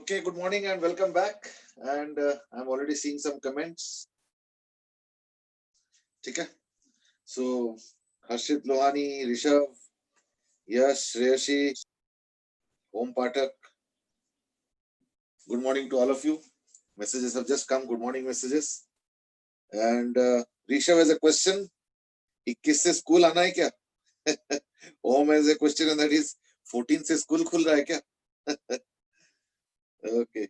Okay, good morning and welcome back. And I'm already seeing some comments. Okay. So, Harshit Lohani, Rishabh, Yash, Shreyashi, Om Patak. Good morning to all of you. Messages have just come. Good morning messages. And Rishabh has a question. 21 से school आना है क्या? Om has a question and that is 14 से school खुल रहा है क्या? Okay.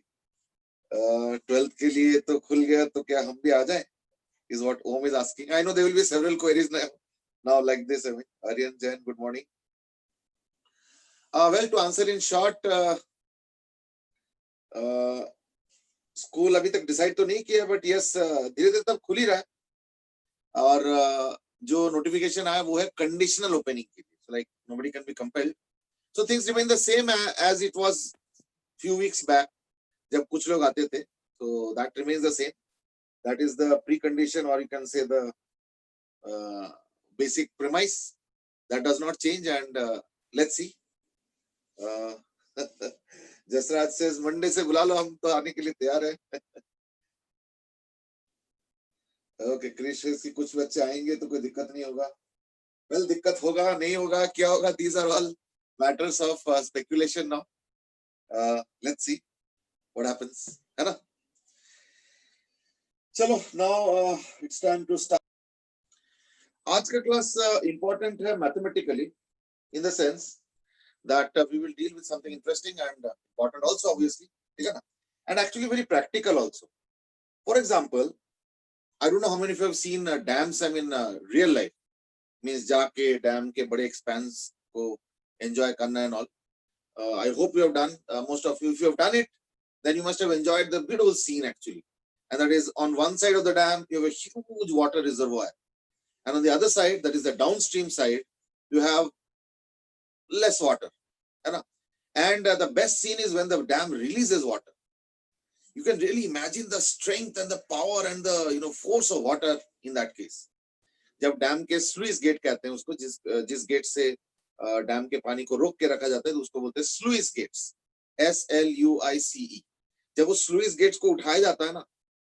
12th के लिए तो खुल गया तो क्या हम भी आ जाएं? Is what Om is asking. I know there will be several queries now like this. Aryan Jain, good morning. Well, to answer in short, school अभी तक डिसाइड तो नहीं किया बट यस धीरे धीरे तब खुल ही रहा है और जो नोटिफिकेशन आया वो है कंडीशनल ओपनिंग के लिए like nobody can be compelled so things remain the same as it was few weeks back जब कुछ लोग आते थे so that remains the same. That is the precondition or you can say the basic premise that does not change and let's see. Jasraj से Monday से बुला लो हम तो आने के लिए तैयार है. ओके क्रिश की कुछ बच्चे आएंगे तो कोई दिक्कत नहीं होगा. वेल दिक्कत होगा नहीं होगा क्या होगा these are all matters of speculation now. Let's see what happens है ना. चलो now it's time to start. आज का क्लास इंपॉर्टेंट है mathematically in the sense that we will deal with something interesting and important also obviously and actually very practical also. For example, I don't know how many of you have seen dams. I mean real life means jaake dam ke bade expanse ko enjoy karna and all. I hope you have done most of you. If you have done it then you must have enjoyed the beautiful scene actually, and that is on one side of the dam you have a huge water reservoir and on the other side, that is the downstream side, you have less water, and the best scene is when the dam releases water. You can really imagine the strength and the power and the force of water in that case. जब dam के sluice gate कहते हैं उसको, जिस gate से dam के पानी को रोक के रखा जाता है तो उसको बोलते हैं स्लुइस गेट्स, SLUICE. जब वो स्लुइस गेट्स को उठाया जाता है ना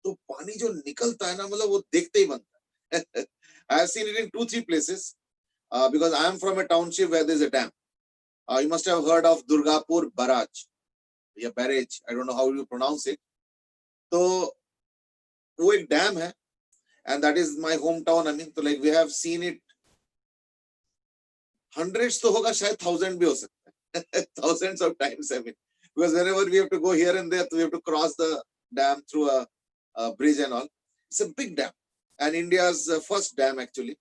तो पानी जो निकलता है ना मतलब वो देखते ही बनता है. I have seen it in 2-3 places because I am from a township where there is a dam. You must have heard of Durgapur Barrage, या barrage, I don't know how you pronounce it. तो वो एक dam है and that is my hometown. I mean, तो like we have seen it hundreds तो होगा शायद 1000 भी हो सकता है. Thousands of times I mean, because whenever we have to go here and there, we have to cross the dam through a bridge and all. It's a big dam and India's first dam actually,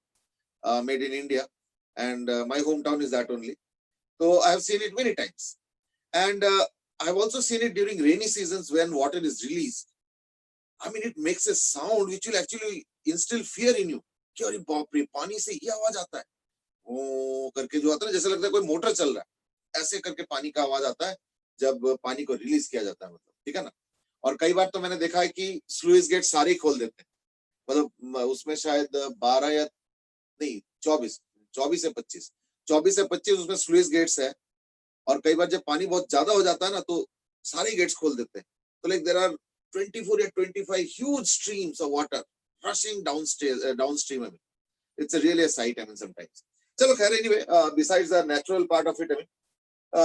made in India, and my hometown is that only. So I have seen it many times, and I have also seen it during rainy seasons when water is released. I mean, it makes a sound which will actually instill fear in you. कि अरे बाप रे पानी से ये आवाज आता है, ओ करके जो आता है जैसे लगता है कोई मोटर चल रहा है, ऐसे करके पानी का आवाज आता है जब पानी को रिलीज किया जाता है, मतलब ठीक है ना. और कई बार तो मैंने देखा है कि स्लुइस गेट सारे ही खोल देते हैं, मतलब उसमें शायद 12 या नहीं 24 से 25 उसमें स्लुइस गेट्स है और कई बार जब पानी बहुत ज्यादा हो जाता है ना तो सारे गेट्स खोल देते हैं. तो लाइक देयर आर 24 या 25 huge streams of water rushing downstream. I mean, it's really a sight. I mean, sometimes. Chalo, khair, anyway, besides the natural part of it, I mean,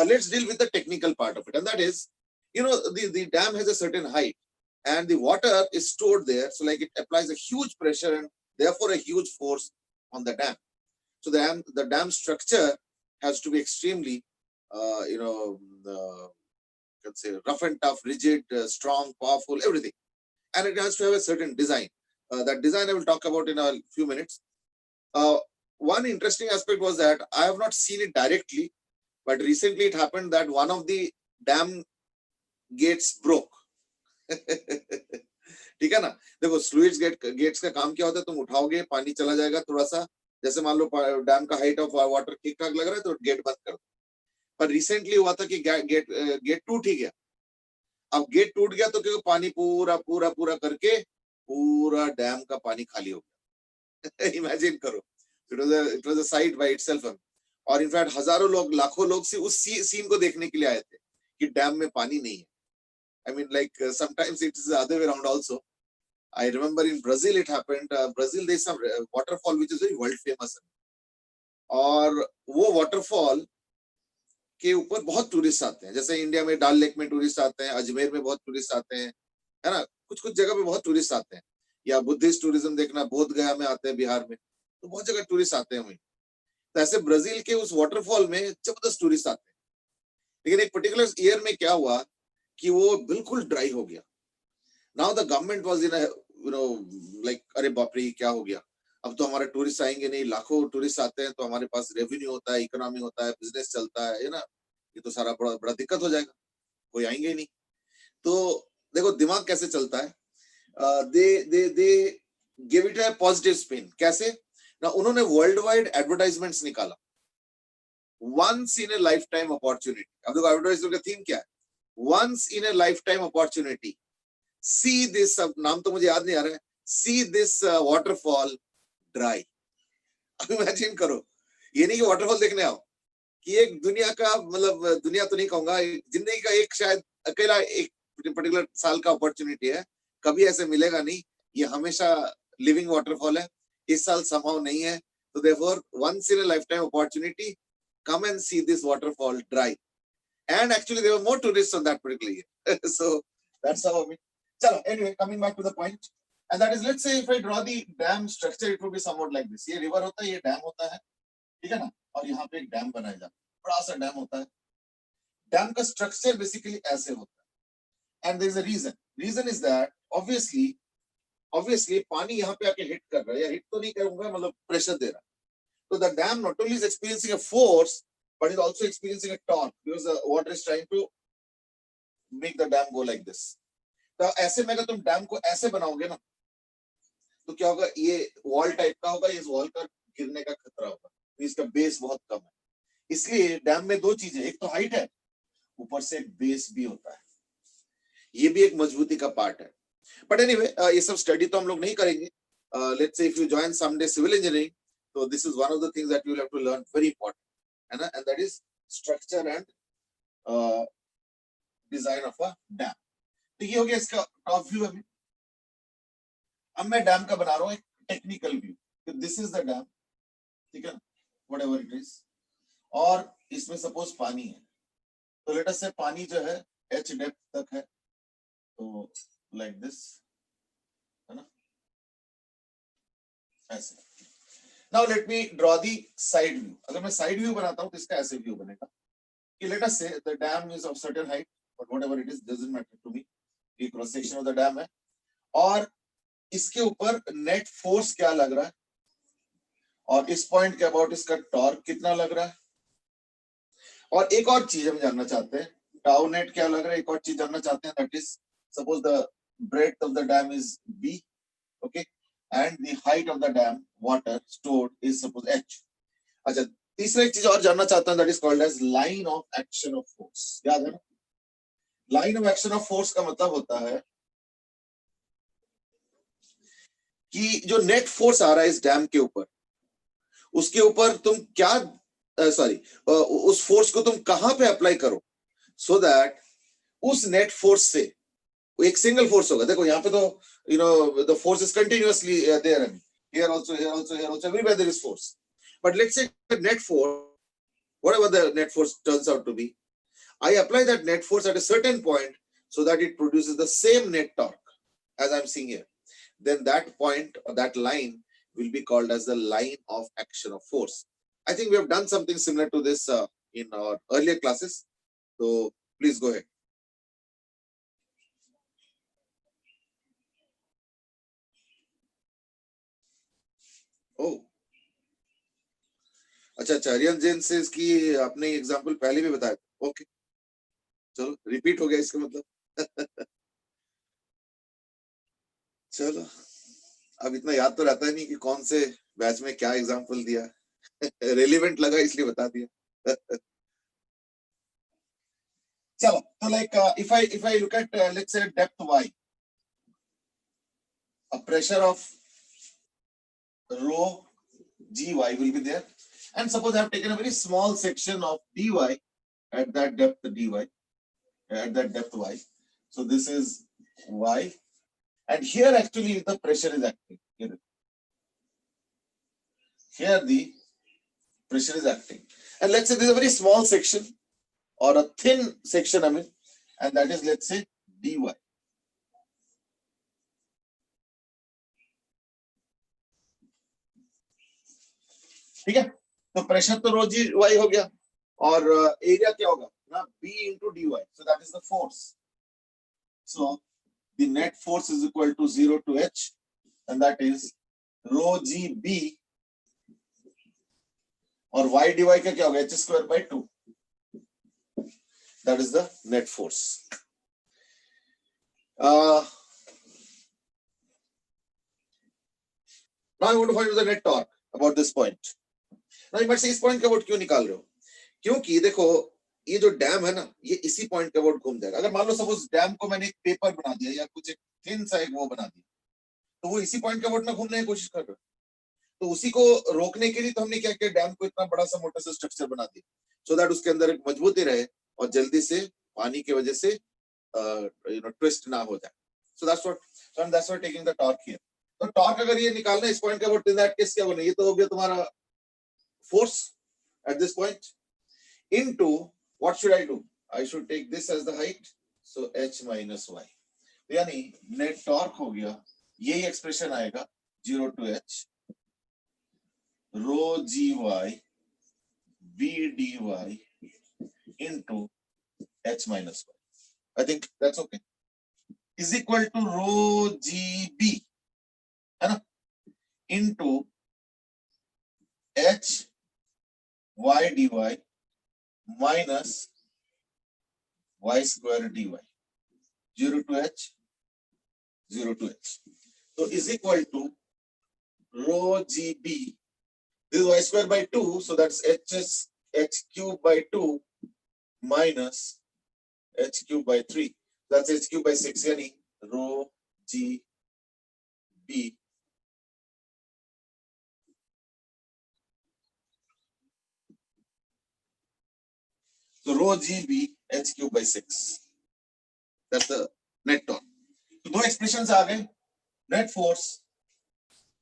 let's deal with the technical part of it, and that is, the dam has a certain height, and the water is stored there. So, like, it applies a huge pressure and therefore a huge force on the dam. So, the dam structure has to be extremely, let's say rough and tough, rigid, strong, powerful, everything, and it has to have a certain design. That design I will talk about in a few minutes. One interesting aspect was that I have not seen it directly, but recently it happened that one of the dam gates broke. ठीक है ना. देखो sluice gets का काम क्या होता है, तुम उठाओगे पानी चला जाएगा थोड़ा सा, जैसे मान लो डैम का हाइट ऑफ वाटर ठीक ठाक लग रहा है तो गेट बंद कर दो. पर रिसेंटली हुआ था कि गेट टूट ही गया. अब गेट टूट गया तो क्यों पानी पूरा पूरा पूरा करके पूरा डैम का पानी खाली हो गया. इमेजिन करो, it was a site by itself. और इनफैक्ट हजारों लोग, लाखों लोग उस सीन को देखने के लिए आए थे कि डैम में पानी नहीं है. I mean, like sometimes it is the other way around also. I remember in Brazil it happened. Brazil, there is some waterfall which is very world famous. और वो waterfall के ऊपर बहुत टूरिस्ट आते हैं. जैसे इंडिया में डाल लेक में टूरिस्ट आते हैं, अजमेर में बहुत टूरिस्ट आते हैं, है ना. कुछ कुछ जगह पे बहुत टूरिस्ट आते हैं. या बुद्धिस्ट टूरिज्म देखना, बोध गया में आते हैं बिहार में, तो बहुत जगह टूरिस्ट आते हैं वहीं. तो ऐसे ब्राजील के उस वाटरफॉल में जबरदस्त टूरिस्ट आते हैं. लेकिन एक पर्टिकुलर ईयर में क्या हुआ कि वो बिल्कुल ड्राई हो गया. Now the government was in like अरे बाप रे क्या हो गया, अब तो हमारे टूरिस्ट आएंगे नहीं. लाखों टूरिस्ट आते हैं तो हमारे पास रेवेन्यू होता है, इकोनॉमी होता है, बिजनेस चलता है ना. ये तो सारा बड़ा बड़ा दिक्कत हो जाएगा, कोई आएंगे ही नहीं. तो देखो दिमाग कैसे चलता है. They give it a positive spin. कैसे ना, उन्होंने वर्ल्ड वाइड एडवर्टाइजमेंट्स निकाला. Once in a life time opportunity. अब देखो एडवर्टाइजमेंट का थीम क्या है, once in a life time opportunity, see this, नाम तो मुझे याद नहीं आ रहा है, सी दिस वाटरफॉल ड्राई. अब इमेजिन करो, ये नहीं कि वाटरफॉल देखने आओ, कि एक दुनिया का, मतलब दुनिया तो नहीं कहूंगा, जिंदगी का एक शायद अकेला एक पर्टिकुलर साल का अपॉर्चुनिटी है, कभी ऐसे मिलेगा नहीं. ये हमेशा लिविंग वाटरफॉल है, इस साल समहाउ नहीं है. तो therefore once in a life time opportunity, come and see this waterfall dry. And actually there were more tourists on that particular year. So that's how I mean. Chalo, anyway, coming back to the point, and that is, let's say if I draw the dam structure, it would be somewhat like this. ये river होता है, ये dam होता है, ठीक है ना, और यहाँ पे एक dam बनाया जाता है, बड़ा सा dam होता है. Dam का structure basically ऐसे होता है. And there is a reason. Reason is that obviously पानी यहाँ पे आके hit कर रहा है, या hit तो नहीं करूँगा, मतलब pressure दे रहा है. So the dam not only is experiencing a force, but is also experiencing a torque, because the water is trying to make the dam go like this. तो ऐसे में अगर तुम डैम को ऐसे बनाओगे ना, तो क्या होगा, ये वॉल टाइप का होगा, इस वॉल का गिरने का खतरा होगा, तो इसका बेस बहुत कम है. इसलिए डैम में दो चीजें, एक तो हाइट है, ऊपर से एक बेस भी होता है. ये भी एक मजबूती का पार्ट है. बट एनीवे, ये सब स्टडी तो हम लोग नहीं करेंगे. Let's say if you join someday civil engineering, so this is one of the things that you will have to learn, very important, and that is structure and design of a dam. तो ये हो गया इसका top view. अभी अब मैं dam का बना रहा हूँ एक technical view. This is the dam, ठीक है, व्हाटएवर इट इज, और इसमें सपोज पानी है. तो लेट अस से पानी जो है h डेप्थ तक है, तो लाइक दिस, है ना, ऐसे. Now let me draw the side view. अगर मैं side view बनाता हूँ तो इसका ऐसे view बनेगा कि let us say the dam is of certain height, but whatever it is doesn't matter to me. ये cross section of the dam है, और इसके ऊपर नेट फोर्स क्या लग रहा है, और इस पॉइंट के अबाउट इसका टॉर्क कितना लग रहा है. और एक और चीज हम जानना चाहते हैं, टाउ नेट क्या लग रहा है. एक और चीज जानना चाहते हैं, that is suppose the breadth of the dam is b, okay, and the height of the dam water stored is suppose h. अच्छा, तीसरा एक चीज और जानना चाहता हूं, that is called as line of action of force. याद है ना, line of action of force का मतलब होता है कि जो नेट फोर्स आ रहा है इस डैम के ऊपर, उसके ऊपर तुम क्या, उस फोर्स को तुम कहां पे अप्लाई करो, सो दैट उस नेट फोर्स से एक सिंगल फोर्स होगा. देखो यहाँ पे तो the force is continuously there, and here also, everywhere there is force. But let's say the net force, whatever the net force turns out to be, I apply that net force at a certain point so that it produces the same net torque as I'm seeing here. Then that point or that line will be called as the line of action of force. I think we have done something similar to this in our earlier classes. So please go ahead. Oh, अच्छा, अरियन जैन से इसकी आपने example पहले भी बताया. Okay, चलो repeat हो गया इसका मतलब. चलो, अब इतना याद तो रहता नहीं कि कौन से बैच में क्या एग्जांपल दिया. रेलिवेंट लगा इसलिए बता दिया. चलो, तो like if I look at let's say depth y, a pressure of rho gy will be there, and suppose I have taken a very small section of dy at that depth dy, at that depth y. So this is Y. And here actually the pressure is acting. Here the pressure is acting. And let's say this is a very small section or a thin section, I mean, and that is, let's say, dy. ठीक है, तो pressure तो rho जी Y हो गया और area क्या होगा ना, b into dy. So that is the force. So the net force is equal to 0 to h, and that is rho g b, और y dy का क्या होगा, h square by 2. That is the net force. Now I want to find out the net torque about this point. Now you might say, इस point का about क्यों निकाल रहे हो? क्योंकि देखो ये जो डैम है ना, ये इसी पॉइंट के अबाउट घूम जाएगा. अगर मान लो सपोज डैम को मैंने एक पेपर बना दिया या कुछ एक थिन सा एक वो बना दिया, तो वो इसी पॉइंट के अबाउट में घूमने की कोशिश कर रहा है. तो उसी को रोकने के लिए तो हमने क्या किया, डैम को इतना बड़ा सा मोटा सा स्ट्रक्चर बना दिया, सो दैट उसके अंदर एक मजबूती रहे और जल्दी से पानी की वजह से ट्विस्ट ना हो जाए. सो that's what taking the torque here. तो टॉर्क अगर ये निकालना इस पॉइंट के अबाउट, इन दैट केस क्या होना, ये तो हो गया तुम्हारा force at this point into what should I do? I should take this as the height, so h minus y. यानी नेट टॉर्क हो गया, यही एक्सप्रेशन आएगा 0 to h rho gy v dy into h minus y. I think that's okay. Is equal to rho gb, है ना, into h y dy minus y square dy. 0 to h, 0 to h. So is equal to rho gb. This is y square by 2, so that's h cube by 2 minus h cube by 3. That's h cube by 6. Yani rho gb so rho gb h cube by 6. That's the net torque. तो दो expressions आ गए, net force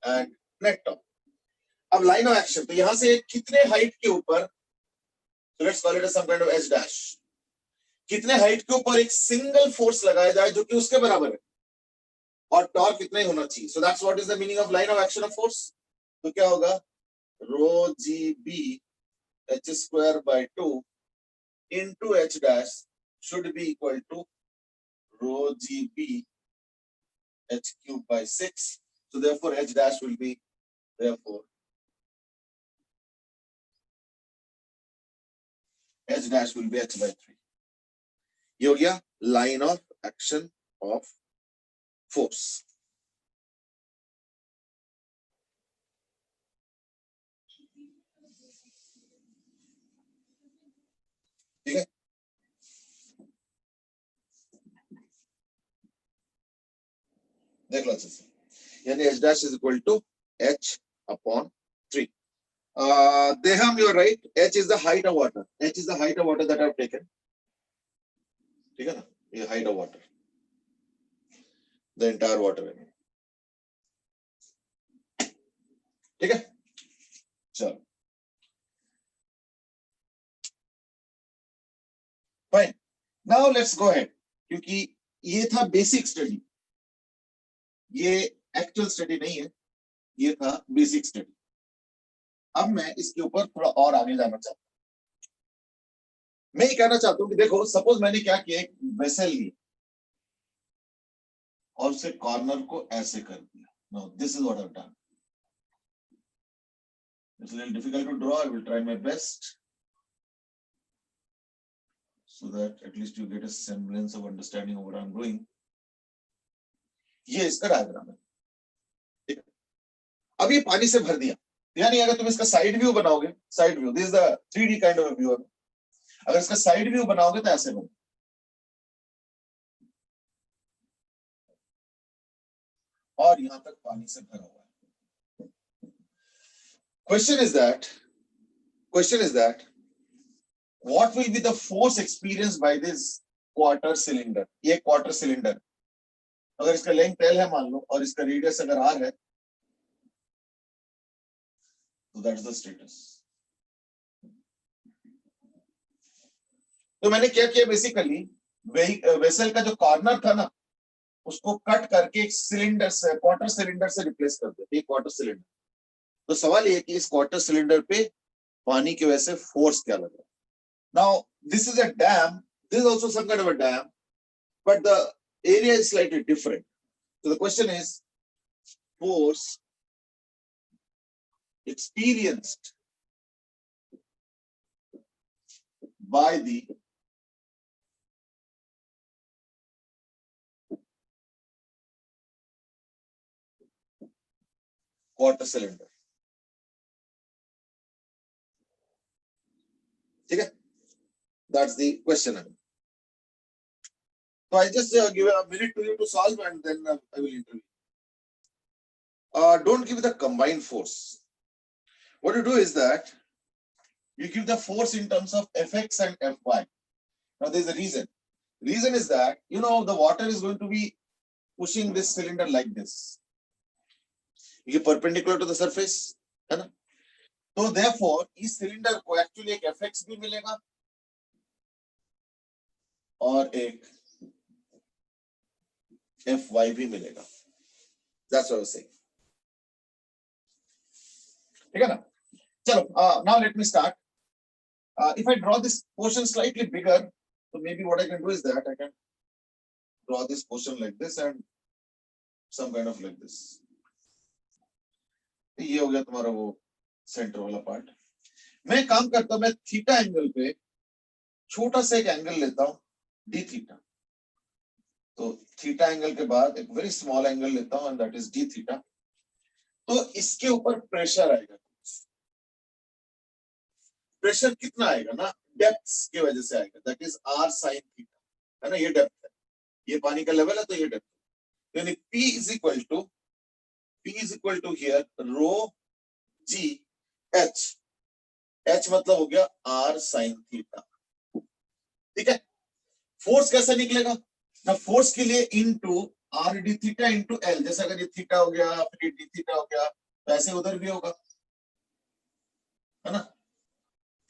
and net torque. अब line of action, तो यहां से कितने height के ऊपर, so let's call it as some kind of h dash, कितने हाइट के ऊपर एक सिंगल फोर्स लगाया जाए जो कि उसके बराबर है, और टॉर्क कितना ही होना चाहिए. So that's what is the meaning of line of action of force. तो क्या होगा, rho g b h square by 2 into h dash should be equal to rho gb h cube by 6. So therefore h dash will be, therefore h dash will be h by 3. ये हो गया line of action of force. ठीक है, देख लो अच्छे से. यानी h dash is equal to h upon 3. Deham, you are right. H is the height of water. H is the height of water that I have taken. ठीक है ना, ये height of water, the entire water. ठीक है, चलो fine. Now let's go ahead, क्योंकि ये था बेसिक स्टडी, ये एक्चुअल स्टडी नहीं है, ये था बेसिक स्टडी. अब मैं इसके ऊपर थोड़ा और आगे जाना चाहता हूं. मैं ये कहना चाहता हूं कि देखो, सपोज मैंने क्या किया, एक वेसल ली और उसे कॉर्नर को ऐसे कर दिया. Now this is what I have done. It's a little difficult to draw. I will try my best so that at least you get a semblance of understanding of what I'm doing. ये इसका diagram है. ठीक है, अब ये पानी से भर दिया, यानी अगर तुम इसका साइड व्यू बनाओगे, side view, this is the 3D kind of view. अगर इसका साइड व्यू बनाओगे तो ऐसे बने, और यहां तक पानी से भरा हुआ है. Question is that what will be the force experienced by this quarter cylinder, ये क्वार्टर सिलेंडर, अगर इसका लेंथ एल है मान लो और इसका रेडियस अगर आर है, तो दैट इज द स्टेटस। तो मैंने क्या किया बेसिकली, वेसल का जो कॉर्नर था ना, उसको कट करके एक सिलेंडर से, क्वार्टर सिलेंडर से रिप्लेस कर दिया, एक क्वार्टर सिलेंडर। तो सवाल ये कि इस क्वार्टर सिलेंडर पे पानी की वजह से फोर्स क्या लग रहा है। Now this is a dam, this is also some kind of a dam, but the area is slightly different. So the question is force experienced by the quarter cylinder. ठीक है, that's the question. So I just give a minute to you to solve and then I will interview. Don't give the combined force. What you do is that you give the force in terms of Fx and Fy. Now there is a reason. Reason is that the water is going to be pushing this cylinder like this. ये perpendicular to the surface, है ना? तो therefore इस cylinder को actually एक Fx भी मिलेगा और एक Fy भी मिलेगा. That's what I was saying. ठीक है ना? चलो, now let me start. If I draw this portion slightly bigger, so maybe what I can do is that I can draw this portion like this and some kind of like this. ये हो गया तुम्हारा वो centre वाला part. मैं काम करता हूं, मैं थीटा एंगल पे छोटा सा एक एंगल लेता हूं, डी थीटा. तो थीटा एंगल के बाद एक वेरी स्मॉल एंगल लेता हूं and that is D theta. तो इसके ऊपर प्रेशर आएगा. प्रेशर कितना आएगा ना, डेप्थ की वजह से आएगा, that is R sine theta, है ना. ये डेप्थ है, ये पानी का लेवल है, तो ये डेप्थ. यानी P is equal to here rho ji H. H मतलब हो गया आर साइन थीटा. ठीक है. फोर्स कैसे निकलेगा ना, फोर्स के लिए into are D theta into L. जैसे अगर ये थीटा हो गया फिर डी थीटा हो गया, तो ऐसे उधर भी होगा, है ना.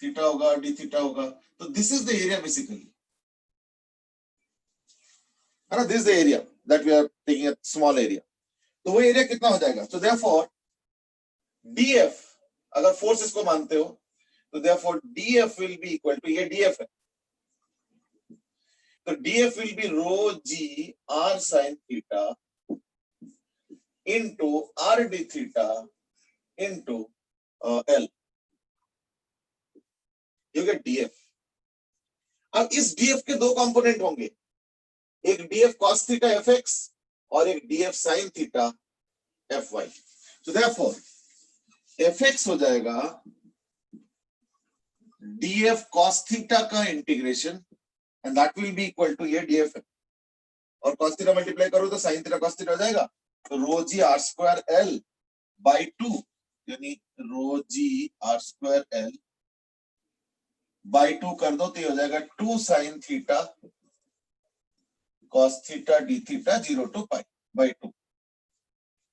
थीटा होगा, डी थीटा होगा. तो this is the area basically, है ना. This is the area that we are taking a small area. तो वो एरिया कितना हो जाएगा. तो देयरफॉर डीएफ, अगर फोर्स इसको मानते हो, तो therefore DF will be equal to, ये डीएफ है, तो DF will be rho ji R sine theta into R D theta into L. You get DF. अब इस डीएफ के दो कंपोनेंट होंगे, एक DF cos theta F X और एक DF sine theta F Y. तो देयरफॉर एफ एक्स हो जाएगा डीएफ कॉस थीटा का integration and that will be equal to, ये डीएफ है और कॉस थीटा मल्टीप्लाई करो तो साइन थीटा कॉस थीटा हो जाएगा. तो rho ji R square L by 2, यानी rho ji R square L by 2 कर दो तो ये हो जाएगा 2 sine theta cos theta D theta 0 to pi by 2,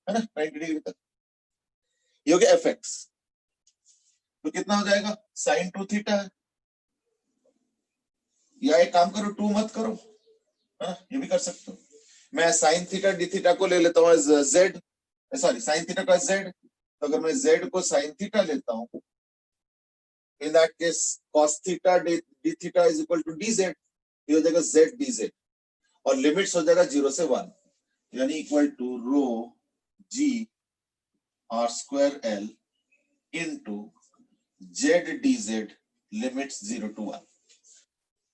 है ना, 90 डिग्री तक. ये हो गया एफ एक्स. तो कितना हो जाएगा, साइन 2 थीटा है, या एक काम करो 2 मत करो, है ना, ये भी कर सकते हो. मैं साइन थीटा डी थीटा को ले लेता हूँ जेड, सॉरी साइन थीटा का जेड. तो अगर मैं जेड को साइन थीटा लेता हूँ, in that case cos theta D theta is equal to D Z. ये हो जाएगा जेड डी जेड और लिमिट्स हो जाएगा 0 से 1, यानी equal to rho ji R square L into Z D Z limits 0 to 1.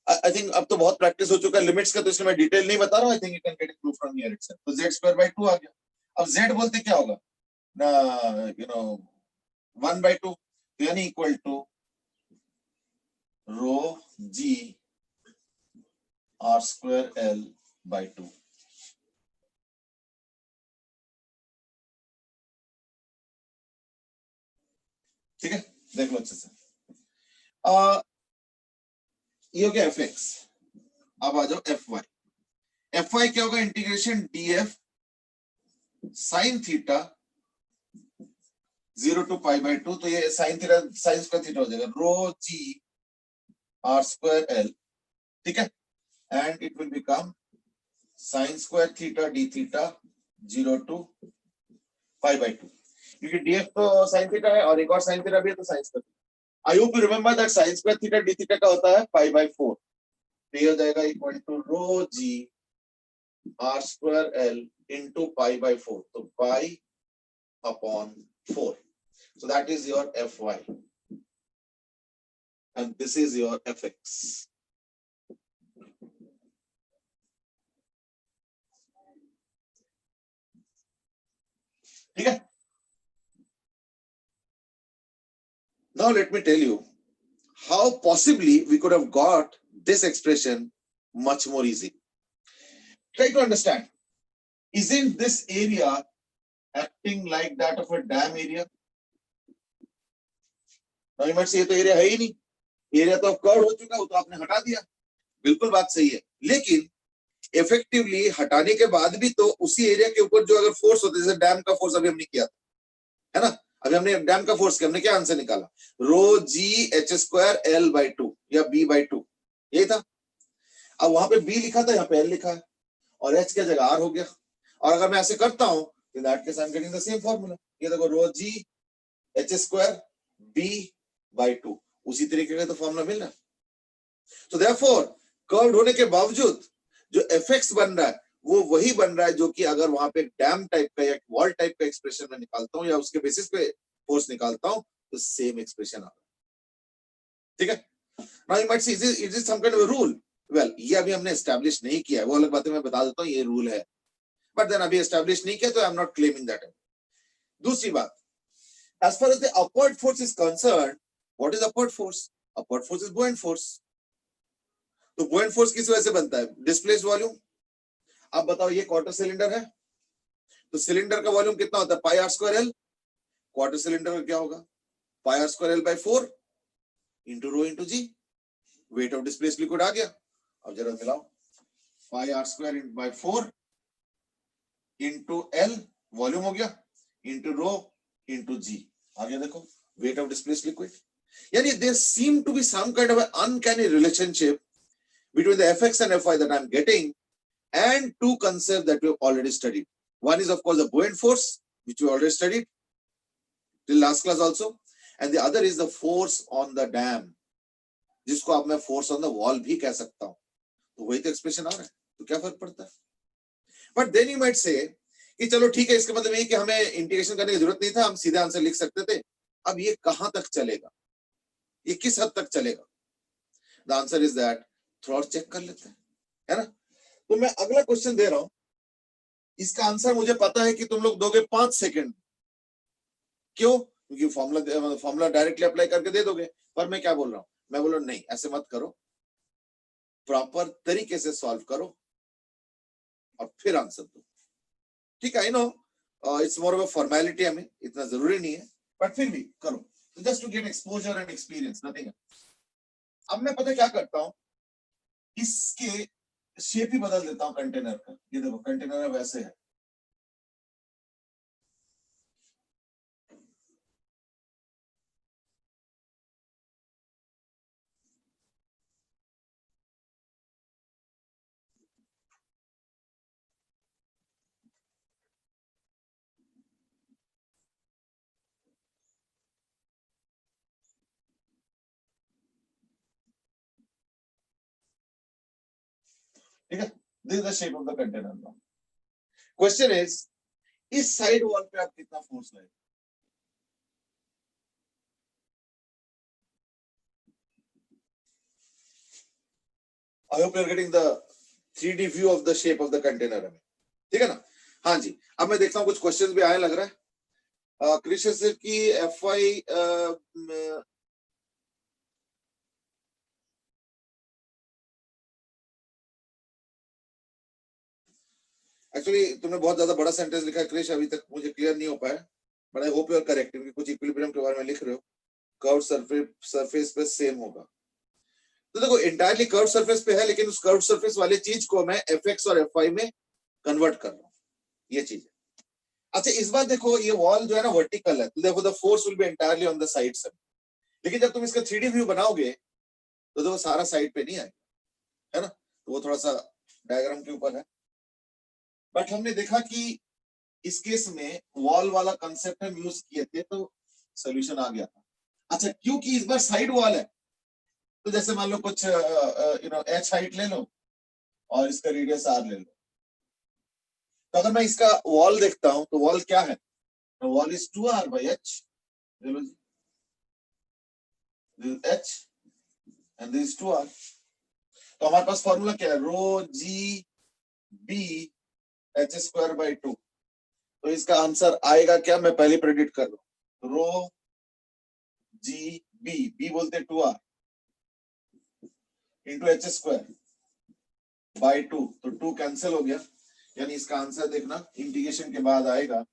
I think अब तो बहुत प्रैक्टिस हो चुका है लिमिट्स का, तो इसलिए मैं डिटेल नहीं बता रहा हूं. I think you can get it proof from here itself. तो z स्क्वायर बाय 2 आ गया. अब z बोलते क्या होगा ना, 1 बाय 2, यानी equal to rho ji R square L by 2. ठीक है, देख लो अच्छे से. ये हो गया एफ एक्स. अब आ जाओ एफ वाई क्या होगा, integration DF sine theta 0 to pi by 2, तो ये sine theta sine square theta हो जाएगा रो जी आर स्क्वायर एल, ठीक है, and it will become sine square theta D theta 0 to pi by 2, क्योंकि डीएफ तो साइन थीटा है और एक और साइन थीटा भी है, तो sine square. I hope you remember that sine square theta D theta का होता है पाई बाय 4, तो ये हो जाएगा equal to rho ji R square L into pi by 4, तो pi upon 4, so that is your fy and this is your fx. ठीक है, now let me tell you how possibly we could have got this expression much more easy. Try to understand, isn't this area acting like that of a dam area? now you might say ये तो area है ही नहीं, area तो curve हो चुका है, वो तो आपने हटा दिया, बिल्कुल बात सही है, लेकिन इफेक्टिवली हटाने के बाद भी तो उसी एरिया के ऊपर जो अगर फोर्स होता है, जैसे डैम का फोर्स अभी हमने किया था, है ना, अभी हमने डैम का फोर्स किया, हमने क्या आंसर निकाला, rho ji h square L by 2 या बी बाई 2, यही था। अब वहां पे बी लिखा था, यहाँ पे एल लिखा है, और एच की जगह आर हो गया, और अगर मैं ऐसे करता हूं तो that case I am getting the same formula, ये देखो rho ji h square b by 2, उसी तरीके का तो फार्मूला मिल रहा है। तो देयरफॉर कर्व्ड होने के बावजूद जो एफएक्स बन रहा है वो वही बन रहा है जो कि अगर वहां पे डैम टाइप का या वॉल टाइप का एक्सप्रेशन में निकालता हूं या उसके बेसिस पे फोर्स निकालता हूं तो सेम एक्सप्रेशन आ रहा है, ठीक है। Now you might see is it some kind of a rule, well ये अभी हमने एस्टैब्लिश नहीं किया है, वो अलग बात है, मैं बता देता हूं ये रूल है, बट देन अभी एस्टैब्लिश नहीं किया तो I am not claiming that. दूसरी बात, as far as the upward force is concerned, what is upward force? Upward force is buoyant force. तो buoyant force किस वजह से बनता है, डिस्प्लेस्ड वॉल्यूम। अब बताओ ये क्वार्टर सिलेंडर है, तो सिलेंडर का वॉल्यूम कितना होता है, pi r square l, quarter cylinder का क्या होगा, pi r square L by 4 into rho into g, weight of displaced liquid आ गया। अब जरा मिलाओ, pi r square by 4 into l volume हो गया, इंटू रो इंटू जी आ गया, देखो वेट ऑफ डिस्प्लेस्ड लिक्विड। यानी there seem to be some kind of an uncanny relationship between the fx and fy that I'm getting and two concepts that we've already studied. One is of course the buoyant force which we already studied till last class also, and the other is the force on the dam जिसको आप मैं force on the wall भी कह सकता हूं, तो वही तो एक्सप्रेशन आ रहा है, तो क्या फर्क पड़ता है। बट देन यू माइट से कि चलो ठीक है, इसका मतलब ये कि हमें इंटीग्रेशन करने की जरूरत नहीं था, हम सीधे आंसर लिख सकते थे। अब ये कहां तक चलेगा, ये किस हद तक चलेगा, द आंसर इज दैट थोड़ा और चेक कर लेते हैं, है ना। तो मैं अगला क्वेश्चन दे रहा हूं, इसका आंसर मुझे पता है कि तुम लोग दोगे 5 सेकंड, क्यों, क्योंकि फॉर्मूला डायरेक्टली अप्लाई करके दे दोगे, पर मैं क्या बोल रहा हूं, मैं बोल रहा हूं नहीं ऐसे मत करो, प्रॉपर तरीके से सॉल्व करो और फिर आंसर दो, ठीक है। I know it's more of a formality, हमें इतना जरूरी नहीं है, बट फिर भी करो, just to get exposure and experience, nothing else. अब मैं पता क्या करता हूं, इसके शेप ही बदल देता हूं कंटेनर का, ये देखो कंटेनर वैसे है, ठीक है, this is the shape of the container. Now question is, इस साइड वॉल पे आप कितना फोर्स लगाएंगे, I hope you are getting the 3D view of the shape of the container, ठीक है ना। हाँ जी, अब मैं देखता हूँ कुछ क्वेश्चंस भी आए लग रहा है। कृष्ण सर की एफवाई एक्चुअली तुमने बहुत ज्यादा बड़ा सेंटेंस लिखा है क्रिश, अभी तक मुझे क्लियर नहीं हो पाया, but I hope you are correct, क्योंकि कुछ इक्विलिब्रियम के बारे में लिख रहे हो, कर्व सरफेस पे सेम होगा। तो देखो इंटायरली कर्व सरफेस पे है, लेकिन उस कर्व सरफेस वाले चीज को मैं एफ एक्स और एफ वाई में कन्वर्ट कर रहा हूँ, ये चीज है। अच्छा इस बार देखो ये वॉल जो है ना वर्टिकल है, तो देखो the force will be entirely on the side से, लेकिन जब तुम इसका 3D व्यू बनाओगे तो देखो सारा साइड पे नहीं आएगा, है ना, तो वो थोड़ा सा डायग्राम के ऊपर है। बट हमने देखा कि इस केस में वॉल वाला कंसेप्ट हम यूज किए थे तो सोल्यूशन आ गया था। अच्छा क्योंकि इस बार साइड वॉल है, तो जैसे मान लो कुछ एच हाइट ले लो और इसका रेडियस आर ले लो, तो अगर मैं इसका वॉल देखता हूं तो वॉल क्या है, wall is 2r by h, ले लो जी, this h and this 2r। तो हमारे पास फॉर्मूला क्या है, rho g b h square by 2। तो इसका आंसर आएगा क्या, मैं पहले प्रेडिक्ट कर रहा हूं, रो जी बी, बी बोलते 2r into h square by 2, तो 2 कैंसिल हो गया, यानी इसका आंसर देखना इंटीग्रेशन के बाद आएगा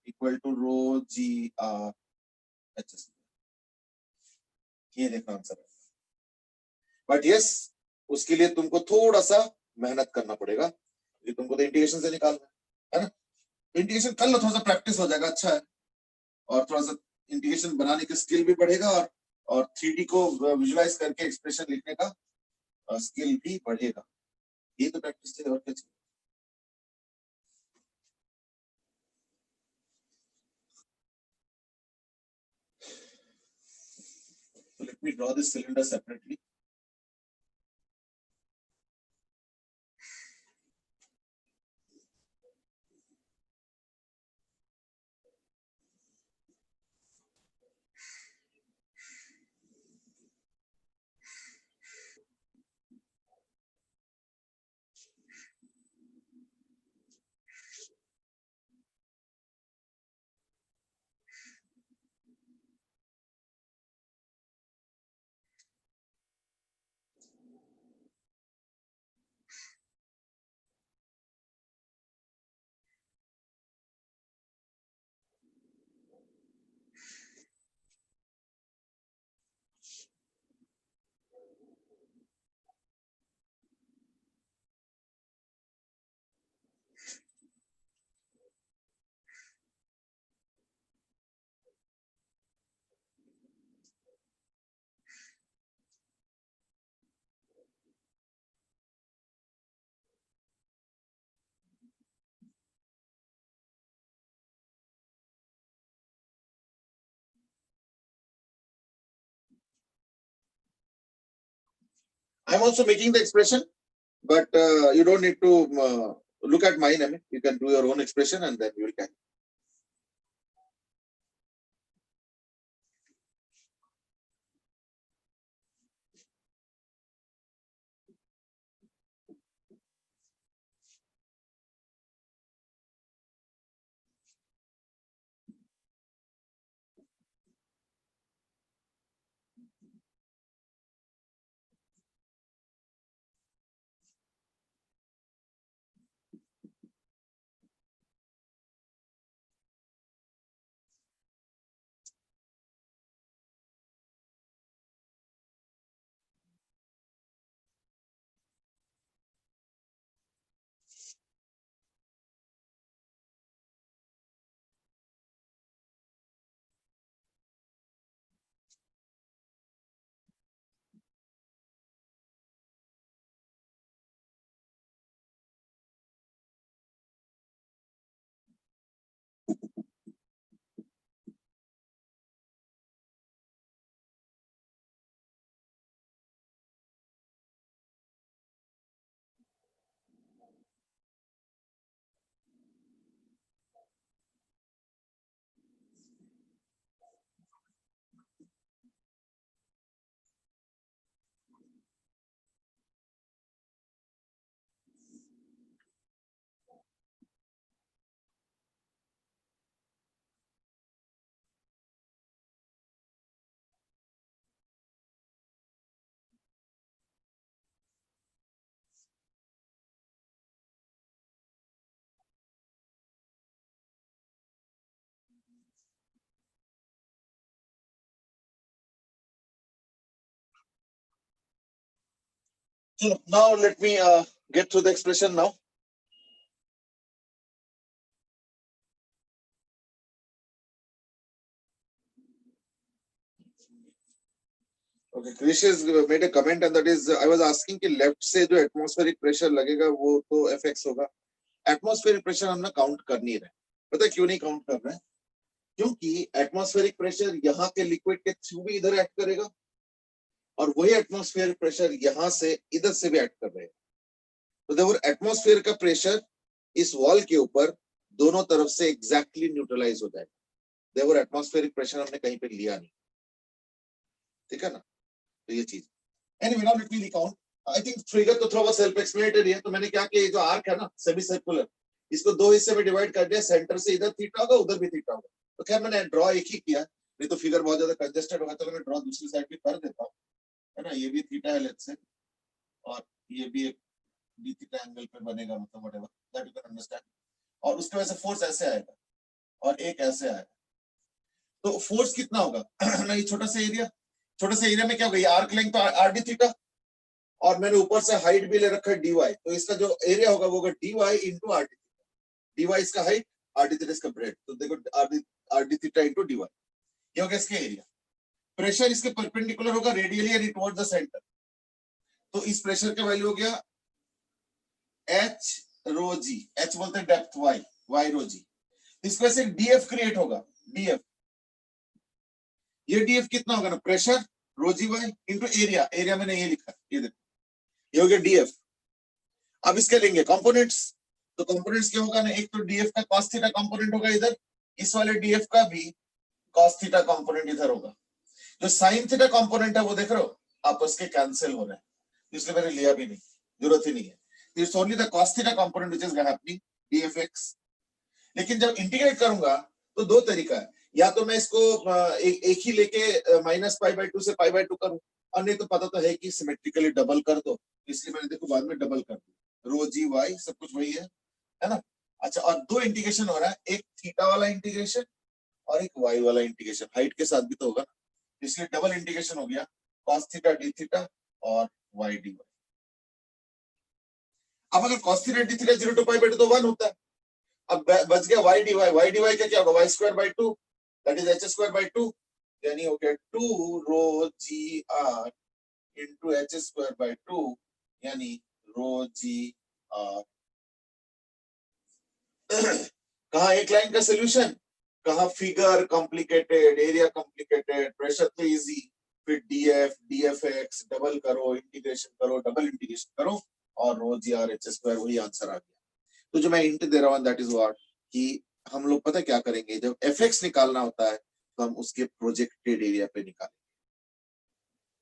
equal to rho ji R H square, ये देखना आंसर है। बट यस उसके लिए तुमको थोड़ा सा मेहनत करना पड़ेगा, क्योंकि तुमको तो इंटीग्रेशन से निकालना है ना, इंटीग्रेशन कर लो, थोड़ा सा प्रैक्टिस हो जाएगा, अच्छा है, और थोड़ा सा इंटीग्रेशन बनाने की स्किल भी बढ़ेगा, और 3D को विजुलाइज करके एक्सप्रेशन लिखने का स्किल भी बढ़ेगा, ये तो प्रैक्टिस है और क्या चाहिए। So let me draw this cylinder separately. I'm also making the expression, but you don't need to look at mine. I mean, you can do your own expression and then you will can. So now let me get through the expression now. Okay, Krish has made a comment and that is I was asking कि left से जो atmospheric pressure लगेगा वो तो FX होगा. Atmospheric pressure हम ना count कर नहीं रहे. पता है क्यों नहीं count कर रहे हैं? क्योंकि atmospheric pressure यहाँ के liquid के through भी इधर act करेगा और वही atmospheric pressure यहाँ से इधर से भी act कर रहे हैं. तो देखो atmosphere का pressure इस wall के ऊपर दोनों तरफ से exactly neutralize हो जाएगा. देखो atmospheric pressure हमने कहीं पे लिया नहीं. ठीक है ना? तो ये चीज anyway now let me recount. I think figure तो थोड़ा सेल्फ एक्सप्लेनेटरी है. तो मैंने क्या किया, जो आर्क है ना सेमी सर्कुलर, इसको दो हिस्से में डिवाइड कर दिया. सेंटर से इधर थीटा होगा, उधर भी थीटा होगा. तो खैर मैंने ड्रॉ एक ही किया, नहीं तो फिगर बहुत ज्यादा कंजेस्टेड होगा. तो मैं ड्रॉ दूसरी साइड भी कर देता हूँ, है ना. ये भी थीटा है लेट्स से, और ये भी एक डी थीटा एंगल पे बनेगा, मतलब whatever that you can understand. और उसके वजह से फोर्स ऐसे आएगा और एक ऐसे आएगा. तो फोर्स कितना होगा ना, ये छोटा सा एरिया में क्या होगा, ये आर्क लेंथ तो आर डी थीटा, और मैंने ऊपर से हाइट भी ले रखा है dy. तो इसका जो एरिया होगा वो होगा dy into R D. dy इसका हाइट, आर डी थीटा इसका ब्रेड. तो देखो are D theta into dy, ये हो गया इसका एरिया. प्रेशर इसके परपेंडिकुलर होगा radially and towards the centre. तो इस प्रेशर का वैल्यू हो गया h रो जी. h बोलते हैं डेप्थ, y रो जी. इसके वजह से df क्रिएट होगा. df, ये df कितना होगा ना, प्रेशर रो जी वाई इंटू एरिया मैंने ये लिखा, ये देखो ये हो गया df. अब इसके लेंगे कंपोनेंट्स. तो कंपोनेंट्स क्या होगा ना, एक तो df का cos थीटा कंपोनेंट होगा इधर, इस वाले df का भी cos थीटा कंपोनेंट इधर होगा. जो sin थीटा कंपोनेंट है वो देख रहे हो आपस के कैंसिल हो रहे हैं, इसलिए मैंने लिया भी नहीं, जरूरत ही नहीं है. It's only the cos theta component which is happening dfx. लेकिन जब इंटीग्रेट करूंगा तो दो तरीका है, या तो मैं इसको एक ही लेके माइनस पाई बाई टू से पाई बाई टू करूं, और नहीं तो पता तो है कि सिमेट्रिकली डबल कर दो, इसलिए मैंने देखो बाद में डबल कर दिया. रो जी वाई सब कुछ वही है ना. अच्छा, और दो इंटीग्रेशन हो रहा है, एक थीटा वाला इंटीग्रेशन और एक वाई वाला इंटीग्रेशन. हाइट के साथ भी तो होगा, इसलिए डबल इंटीग्रेशन हो गया cos थीटा डी थीटा और वाई डी वाई. अब अगर cos theta D theta 0 to pi by two तो 1 होता है. अब बच गया वाई डी वाई का क्या होगा, y square by two, that is h square by two, यानी हो गया 2 rho ji r into h square by two, यानी रो जी आर. कहा एक लाइन का सोल्यूशन, कहा figure complicated, area complicated, pressure तो इजी, फिर डीएफ डीएफएक्स डबल करो, इंटीग्रेशन करो, डबल इंटीग्रेशन करो, और रो जी आर एच स्क्वायर, वही आंसर आ गया. तो जो मैं हिंट दे रहा हूँ दैट इज व्हाट, कि हम लोग पता क्या करेंगे, जब एफएक्स निकालना होता है तो हम उसके प्रोजेक्टेड एरिया पे निकालेंगे,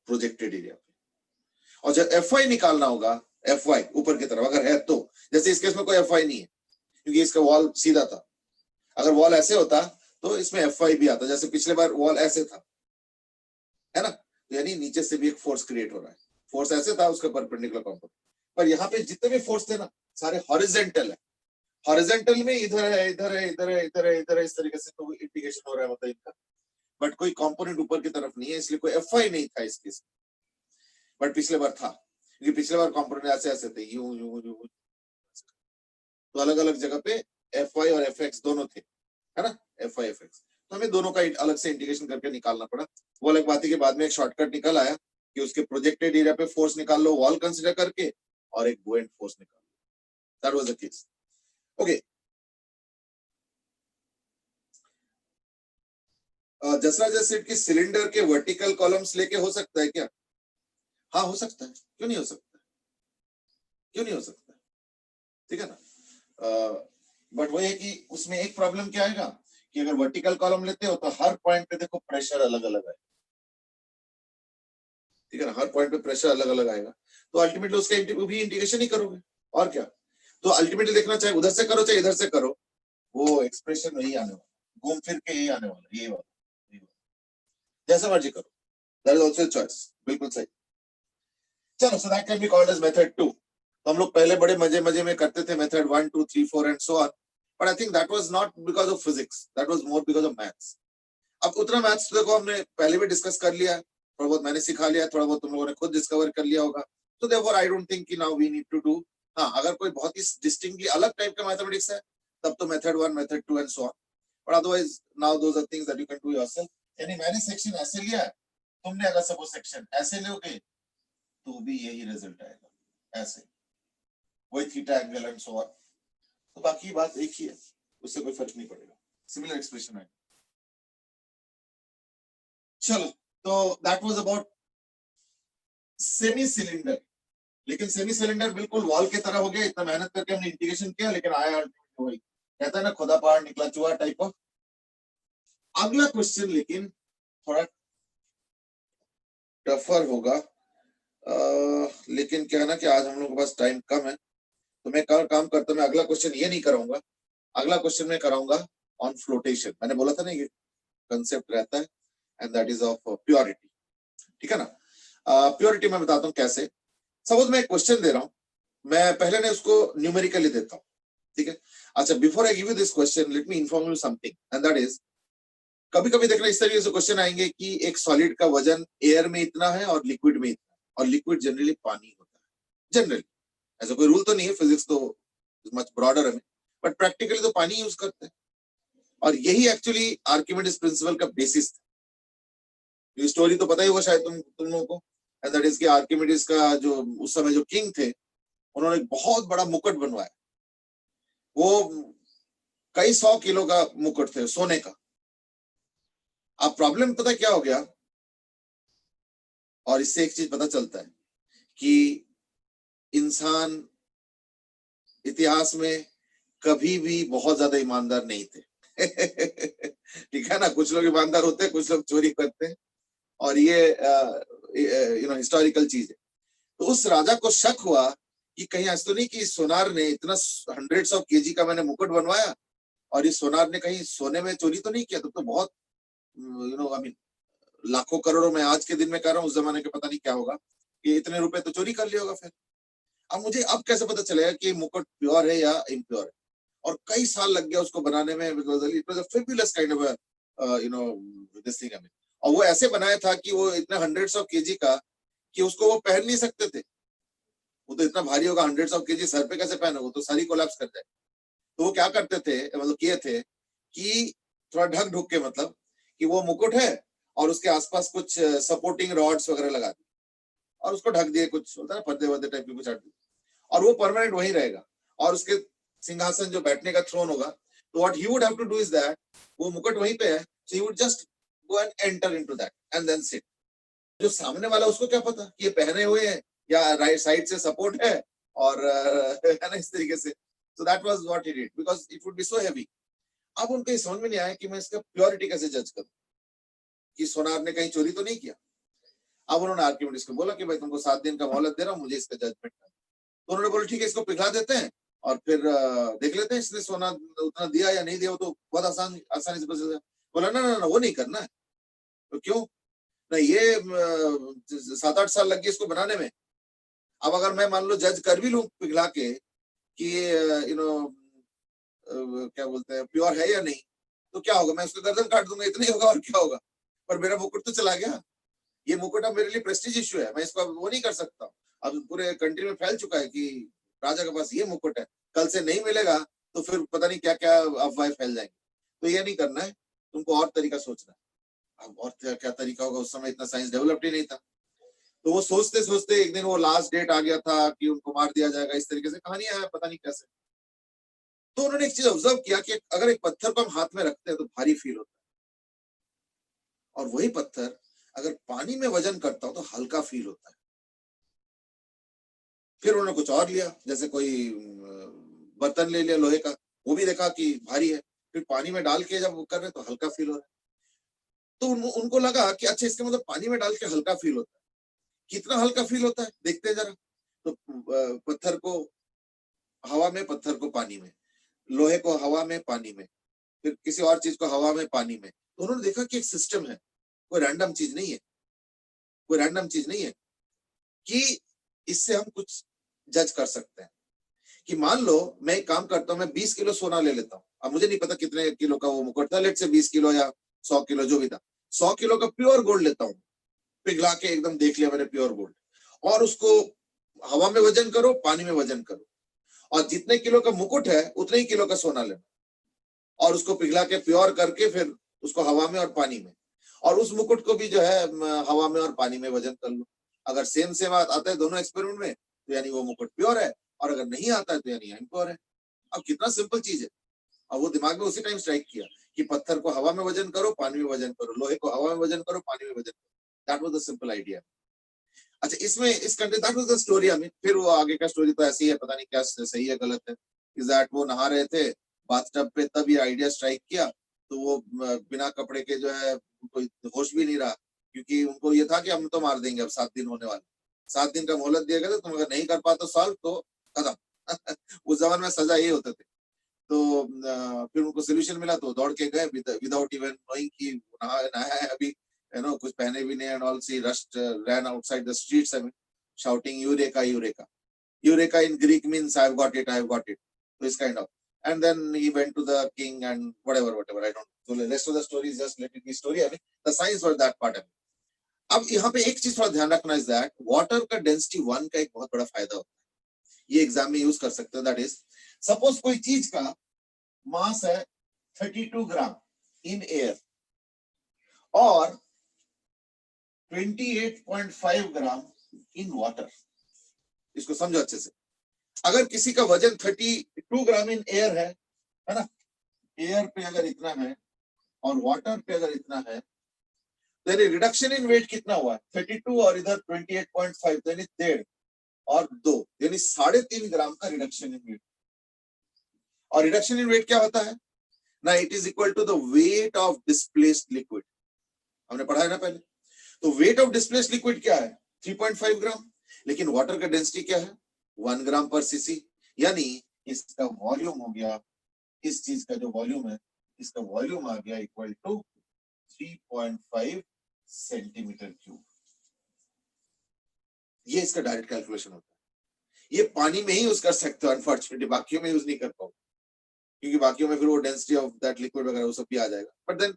प्रोजेक्टेड एरिया पे. और जब एफवाई निकालना होगा, एफवाई ऊपर की तरफ अगर है तो, जैसे इस केस में कोई एफवाई नहीं है क्योंकि इसका वॉल सीधा था. अगर वॉल ऐसे होता तो इसमें एफवाई भी आता, जैसे पिछले बार वॉल ऐसे था, है ना. तो यानी नीचे से भी एक फोर्स क्रिएट हो रहा है. फोर्स ऐसे था उसका परपेंडिकुलर कंपोनेंट, पर यहाँ पे जितने भी फोर्स थे ना सारे हॉरिजॉन्टल है. हॉरिजॉन्टल में इधर है इधर है इधर है इधर है इधर है, इस तरीके से तो इंटीग्रेशन हो रहा है मतलब इनका. बट कोई कंपोनेंट ऊपर की तरफ नहीं है, इसलिए कोई एफआई नहीं था इस केस में. बट पिछले बार था, क्योंकि पिछले बार कंपोनेंट ऐसे ऐसे थे, यूं यूं यूं. तो अलग अलग जगह पे एफआई और एफएक्स दोनों थे, है ना, एफआई एफएक्स. तो हमें दोनों का अलग से इंटीग्रेशन करके निकालना पड़ा. वो अलग बात है कि बाद में एक शॉर्टकट निकल आया कि उसके प्रोजेक्टेड एरिया पे फोर्स निकाल लो वॉल कंसीडर करके, और एक बुएंट फोर्स निकाल लो. That was the case. Okay, जसराज सेट की सिलेंडर के वर्टिकल कॉलम्स लेके हो सकता है क्या? हाँ हो सकता है, क्यों नहीं हो सकता, क्यों नहीं हो सकता, ठीक है ना. बट वो है कि उसमें एक प्रॉब्लम क्या आएगा कि अगर वर्टिकल कॉलम लेते हो तो हर पॉइंट पे देखो प्रेशर अलग अलग आएगा, ठीक है ना. हर पॉइंट पे प्रेशर अलग अलग आएगा, तो अल्टीमेटली उसका भी इंटीग्रेशन ही करोगे, और क्या. तो अल्टीमेटली देखना चाहे उधर से करो चाहे इधर से करो, वो एक्सप्रेशन वही आने वाला, घूम फिर के यही आने वाला, यही वाला, जैसा मर्जी करो. दैट इज आल्सो चॉइस, बिल्कुल सही. चलो, so that can be called as method 2. तो हम लोग पहले बड़े मजे मजे में करते थे method 1 2 3 4 and so on, but I think that was not because of physics, that was more because of maths. अब उतना मैथ्स देखो हमने पहले भी डिस्कस कर लिया, थोड़ा बहुत मैंने सिखा लिया, थोड़ा बहुत तुम लोगों ने खुद डिस्कवर कर लिया होगा, So therefore I don't think कि now we need to do. हाँ, अगर कोई बहुत ही distinctly अलग टाइप का मैथमेटिक्स है तब तो method 1, method 2 and so on. But otherwise now those are things that you can do yourself. यानी मैंने सेक्शन ऐसे लिया है, तुमने अगर सपोज सेक्शन ऐसे लोगे तो भी यही रिजल्ट आएगा, ऐसे वही theta angle and so on. तो बाकी बात एक ही है, उससे कोई फर्क नहीं पड़ेगा, सिमिलर एक्सप्रेशन है. चलो, तो that was about semi cylinder. लेकिन सेमी सिलेंडर बिल्कुल वॉल की तरह हो गया, इतना मेहनत करके हमने इंटीग्रेशन किया लेकिन आया वही, कहता है ना खुदा पहाड़ निकला चूहा टाइप ऑफ. अगला क्वेश्चन लेकिन थोड़ा टफर होगा, लेकिन क्या है ना कि आज हम लोगों के पास टाइम कम है, तो मैं काम करता हूं, मैं अगला क्वेश्चन ये नहीं कराऊंगा, अगला क्वेश्चन मैं कराऊंगा ऑन फ्लोटेशन. मैंने बोला था ना ये कंसेप्ट रहता है and that is of purity. ठीक है ना. प्योरिटी मैं बताता हूँ कैसे. सपोज मैं एक क्वेश्चन दे रहा हूँ, मैं पहले ने उसको न्यूमेरिकली देता हूँ. ठीक है. अच्छा, before I give you this question let me inform you something and that is, कभी कभी देखना इस तरीके से क्वेश्चन आएंगे कि एक सॉलिड का वजन एयर में इतना है और लिक्विड में इतना है, और लिक्विड जनरली पानी होता है. जनरली ऐसा कोई रूल तो नहीं है, फिजिक्स तो मच ब्रॉडर है, बट प्रैक्टिकली तो पानी यूज करते हैं. और यही एक्चुअली आर्किमिडीज प्रिंसिपल का बेसिस था. ये स्टोरी तो पता ही होगा शायद तुम लोगों को, एंड दैट इज कि आर्किमिडीज का जो उस समय जो किंग थे, उन्होंने एक बहुत बड़ा मुकुट बनवाया. वो कई 100 किलो का मुकुट थे सोने का. अब प्रॉब्लम पता क्या हो गया, और इससे एक चीज पता चलता है कि इंसान इतिहास में कभी भी बहुत ज्यादा ईमानदार नहीं थे. ठीक है ना. कुछ लोग ईमानदार होते हैं, कुछ लोग चोरी करते हैं, और ये हिस्टोरिकल चीज है. तो उस राजा को शक हुआ कि कहीं ऐसा तो नहीं कि सोनार ने इतना 100 kg का मैंने मुकुट बनवाया और इस सोनार ने कहीं सोने में चोरी तो नहीं किया. तो बहुत आई मीन लाखों करोड़ों में आज के दिन में कह रहा हूँ, उस जमाने के पता नहीं क्या होगा कि इतने रुपए तो चोरी कर लिया होगा. फिर अब मुझे अब कैसे पता चलेगा कि मुकुट प्योर है या इम्प्योर है. और कई साल लग गया उसको बनाने में, because it was a fabulous kind of this thing. और वो ऐसे बनाया था कि वो इतने 100 kg का कि उसको वो पहन नहीं सकते थे. वो तो इतना भारी होगा, 100 kg सर पे कैसे पहने, वो तो सारी कोलैप्स कर जाए. तो वो क्या करते थे, मतलब किए थे कि थोड़ा ढक ढुक के, मतलब कि वो मुकुट है और उसके आसपास कुछ सपोर्टिंग रॉड्स वगैरह लगा दी और उसको ढक दिए, कुछ होता है ना पर्दे वर्दे टाइप की कुछ हट दी, और वो परमानेंट वहीं रहेगा. और उसके सिंहासन जो बैठने का थ्रोन होगा, तो what he would have to do is that, वो मुकुट वहीं पे है, so he would just go and enter into that and then sit. जो सामने वाला उसको क्या पता कि ये पहने हुए हैं या राइट साइड से सपोर्ट है, और है ना इस तरीके से. So that was what he did, because it would be so heavy. अब उनको ये समझ में नहीं आया कि मैं इसका प्योरिटी कैसे जज करूं, कि सोनार ने कहीं चोरी तो नहीं किया. अब उन्होंने आर्किमिडीज को बोला कि भाई तुमको 7 दिन का मोहलत दे रहा हूं, मुझे इसका जजमेंट करना. तो उन्होंने बोला ठीक है, इसको पिघला देते हैं और फिर देख लेते हैं इसने सोना उतना दिया या नहीं दिया. वो तो बहुत आसानी से बस. बोला ना ना ना, वो नहीं करना है. तो क्यों नहीं, ये 7-8 साल लग गए इसको बनाने में. अब अगर मैं मान लो जज कर भी लूं पिघला के कि क्या बोलते हैं प्योर है या नहीं, तो क्या होगा, मैं उसका गर्दन काट दूंगा, इतना ही होगा और क्या होगा. पर मेरा मुकुट तो चला गया. ये मुकुट अब मेरे लिए प्रेस्टीज इश्यू है, मैं इसको वो नहीं कर सकता. अब पूरे कंट्री में फैल चुका है कि राजा के पास ये मुकुट है, कल से नहीं मिलेगा तो फिर पता नहीं क्या क्या अफवाहें फैल जाएंगी. तो ये नहीं करना है, तुमको और तरीका सोचना है. अब और क्या तरीका होगा, उस समय इतना साइंस डेवलप्ड ही नहीं था. तो वो सोचते सोचते एक दिन वो लास्ट डेट आ गया था कि उनको मार दिया जाएगा. इस तरीके से कहानी है, पता नहीं कैसे. तो उन्होंने एक चीज ऑब्जर्व किया कि अगर एक पत्थर को हम हाथ में रखते हैं तो भारी फील होता है, और वही पत्थर अगर पानी में वजन करता हो तो हल्का फील होता है. फिर उन्होंने कुछ और लिया, जैसे कोई बर्तन ले लिया लोहे का, वो भी देखा कि भारी है. फिर पानी में डाल के जब कर रहे तो हल्का फील हो रहा है. तो उनको लगा कि अच्छा, इसके मतलब पानी में डाल के हल्का फील होता है. कितना हल्का फील होता है देखते हैं जरा. तो पत्थर को हवा में, पत्थर को पानी में, लोहे को हवा में, पानी में, फिर किसी और चीज को हवा में, पानी में. तो उन्होंने देखा कि एक सिस्टम है, कोई रैंडम चीज नहीं है, कोई रैंडम चीज नहीं है, कि इससे हम कुछ जज कर सकते हैं. कि मान लो मैं एक काम करता हूं, मैं 20 किलो सोना ले लेता हूं. अब मुझे नहीं पता कितने किलो का वो मुकुट था, लेट से 20 किलो या 100 किलो जो भी था. 100 किलो का प्योर गोल्ड लेता हूं, पिघला के एकदम देख लिया मैंने प्योर गोल्ड, और उसको हवा में वजन करो, पानी में वजन करो, और जितने किलो का मुकुट है उतने ही किलो का सोना लेना, और उसको पिघला के प्योर करके फिर उसको हवा में और पानी में, और उस मुकुट को भी जो है हवा में और पानी में वजन कर लो। अगर सेम सेम आता है दोनों एक्सपेरिमेंट में तो यानी वो मुकुट प्योर है, और अगर नहीं आता है तो यानी इम्प्योर है। अब कितना सिंपल चीज है, और वो दिमाग में उसी टाइम स्ट्राइक किया कि पत्थर को हवा में वजन करो, पानी में वजन करो, लोहे को हवा में वजन करो, पानी में वजन करो। That was the simple idea. अच्छा, इसमें इस content that was the story. I mean फिर वो आगे का स्टोरी तो ऐसी है, पता नहीं क्या सही है गलत है। इज दैट वो नहा रहे थे बाथटब पे, तब ये आइडिया स्ट्राइक किया, तो वो बिना कपड़े के जो है कोई होश भी नहीं रहा, क्योंकि उनको ये था कि हम तो मार देंगे, अब 7 दिन होने वाले, 7 दिन का मोहलत दिया गया था, तुम अगर नहीं कर पाते सॉल्व तो खत्म। उस जमाने में सजा ये होते थे। तो फिर उनको सोल्यूशन मिला तो दौड़ के गए विदाउट इवन नोइंग कि नहाया है अभी, कुछ पहने भी नहीं, and all she rushed ran outside the streets, I mean, shouting eureka eureka. Eureka in Greek means I've got it, I've got it, this kind of. And then he went to the king and whatever I don't, so the rest of the story is just let it be story. I mean the science was that part. अब यहाँ पे एक चीज थोड़ा ध्यान रखना is that water का density 1 का एक बहुत बड़ा फायदा होता है, ये एग्जाम में यूज कर सकते हो। दैट इज सपोज कोई चीज का मास है 32 ग्राम इन एयर और 28.5 ग्राम इन वाटर। इसको समझो अच्छे से। अगर किसी का वजन 32 ग्राम इन एयर है ना, एयर पे अगर इतना है और वाटर पे अगर इतना है, तो रिडक्शन इन वेट कितना हुआ? 32 और इधर 28.5, तो यानी 1.5 और 2, यानी 3.5 ग्राम का रिडक्शन इन वेट। और रिडक्शन इन वेट क्या होता है ना? It is equal to the weight of displaced liquid. हमने पढ़ा है ना पहले। तो वेट ऑफ डिस्प्लेस्ड लिक्विड क्या है? 3.5 ग्राम। लेकिन वाटर का डेंसिटी क्या है? 1 ग्राम पर सीसी। यानी इसका वॉल्यूम हो गया, इस चीज का जो वॉल्यूम है, इसका वॉल्यूम आ गया इक्वल टू 3.5 सेंटीमीटर क्यूब। ये इसका डायरेक्ट कैलकुलेशन होता है। ये पानी में ही यूज कर सकते हो, अनफॉर्चुनेटली बाकियों में यूज नहीं कर पाओ, क्योंकि बाकियों में फिर वो डेंसिटी ऑफ दैट लिक्विड वगैरह वो सब भी आ जाएगा। बट देन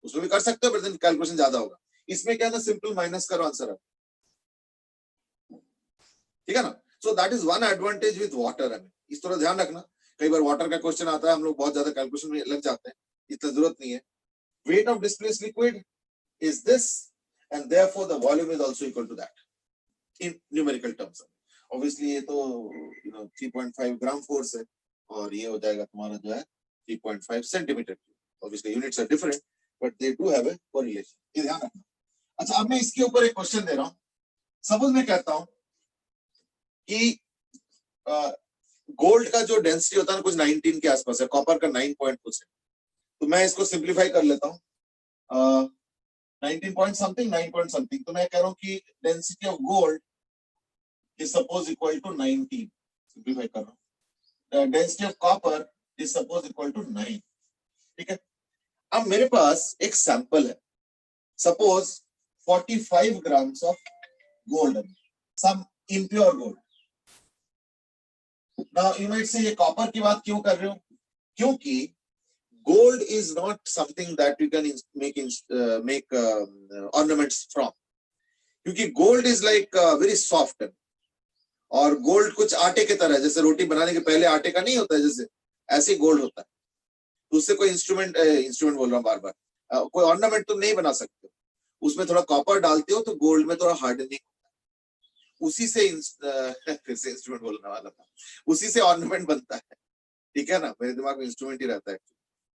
उसमें भी कर सकते हो, बट देन कैलकुलेशन ज्यादा होगा। इसमें क्या है ना, सिंपल माइनस करो आंसर है, ठीक है ना। So that is one advantage with water. हमें इस तरह ध्यान रखना, कई बार वाटर का क्वेश्चन आता है, हम लोग बहुत ज्यादा कैलकुलेशन में लग जाते हैं, इतना जरूरत नहीं है। Wait of displaced liquid is this, and therefore the volume is also equal to that in numerical terms. Obviously ये तो 3.5 ग्राम फोर्स है, और ये हो जाएगा तुम्हारा जो है 3.5 centimetre. Obviously units are different, but they do have a correlation. ये ध्यान रखना। अच्छा, अब मैं इसके ऊपर एक क्वेश्चन दे रहा हूँ। सपोज मैं कहता हूँ कि गोल्ड का जो डेंसिटी होता है ना कुछ 19 के आसपास है, कॉपर का 9 पॉइंट कुछ है, तो मैं इसको सिंप्लीफाई कर लेता हूँ। 19 पॉइंट समथिंग, 9 पॉइंट समथिंग, तो मैं कह रहा हूं कि density of gold is suppose equal to 19। Simplify कर रहा हूं। Density of copper is suppose equal to 9। ठीक है। अब मेरे पास एक सैंपल है, suppose 45 grams of gold, some impure gold. Now you might say ये कॉपर की बात क्यों कर रहे हो? क्योंकि gold is not something that you can make ornaments from, क्योंकि gold is like very soft, और gold कुछ आटे की तरह, जैसे रोटी बनाने के पहले आटे का नहीं होता है, जैसे ऐसे गोल्ड होता है। तो उससे कोई इंस्ट्रूमेंट बोल रहा हूँ बार बार, कोई ऑर्नामेंट तुम नहीं बना सकते। उसमें थोड़ा कॉपर डालते हो तो गोल्ड में थोड़ा हार्डनिंग होता है, उसी से फिर से इंस्ट्रूमेंट बोलने वाला था, उसी से ऑर्नामेंट बनता है। ठीक है ना, मेरे दिमाग में इंस्ट्रूमेंट ही रहता है,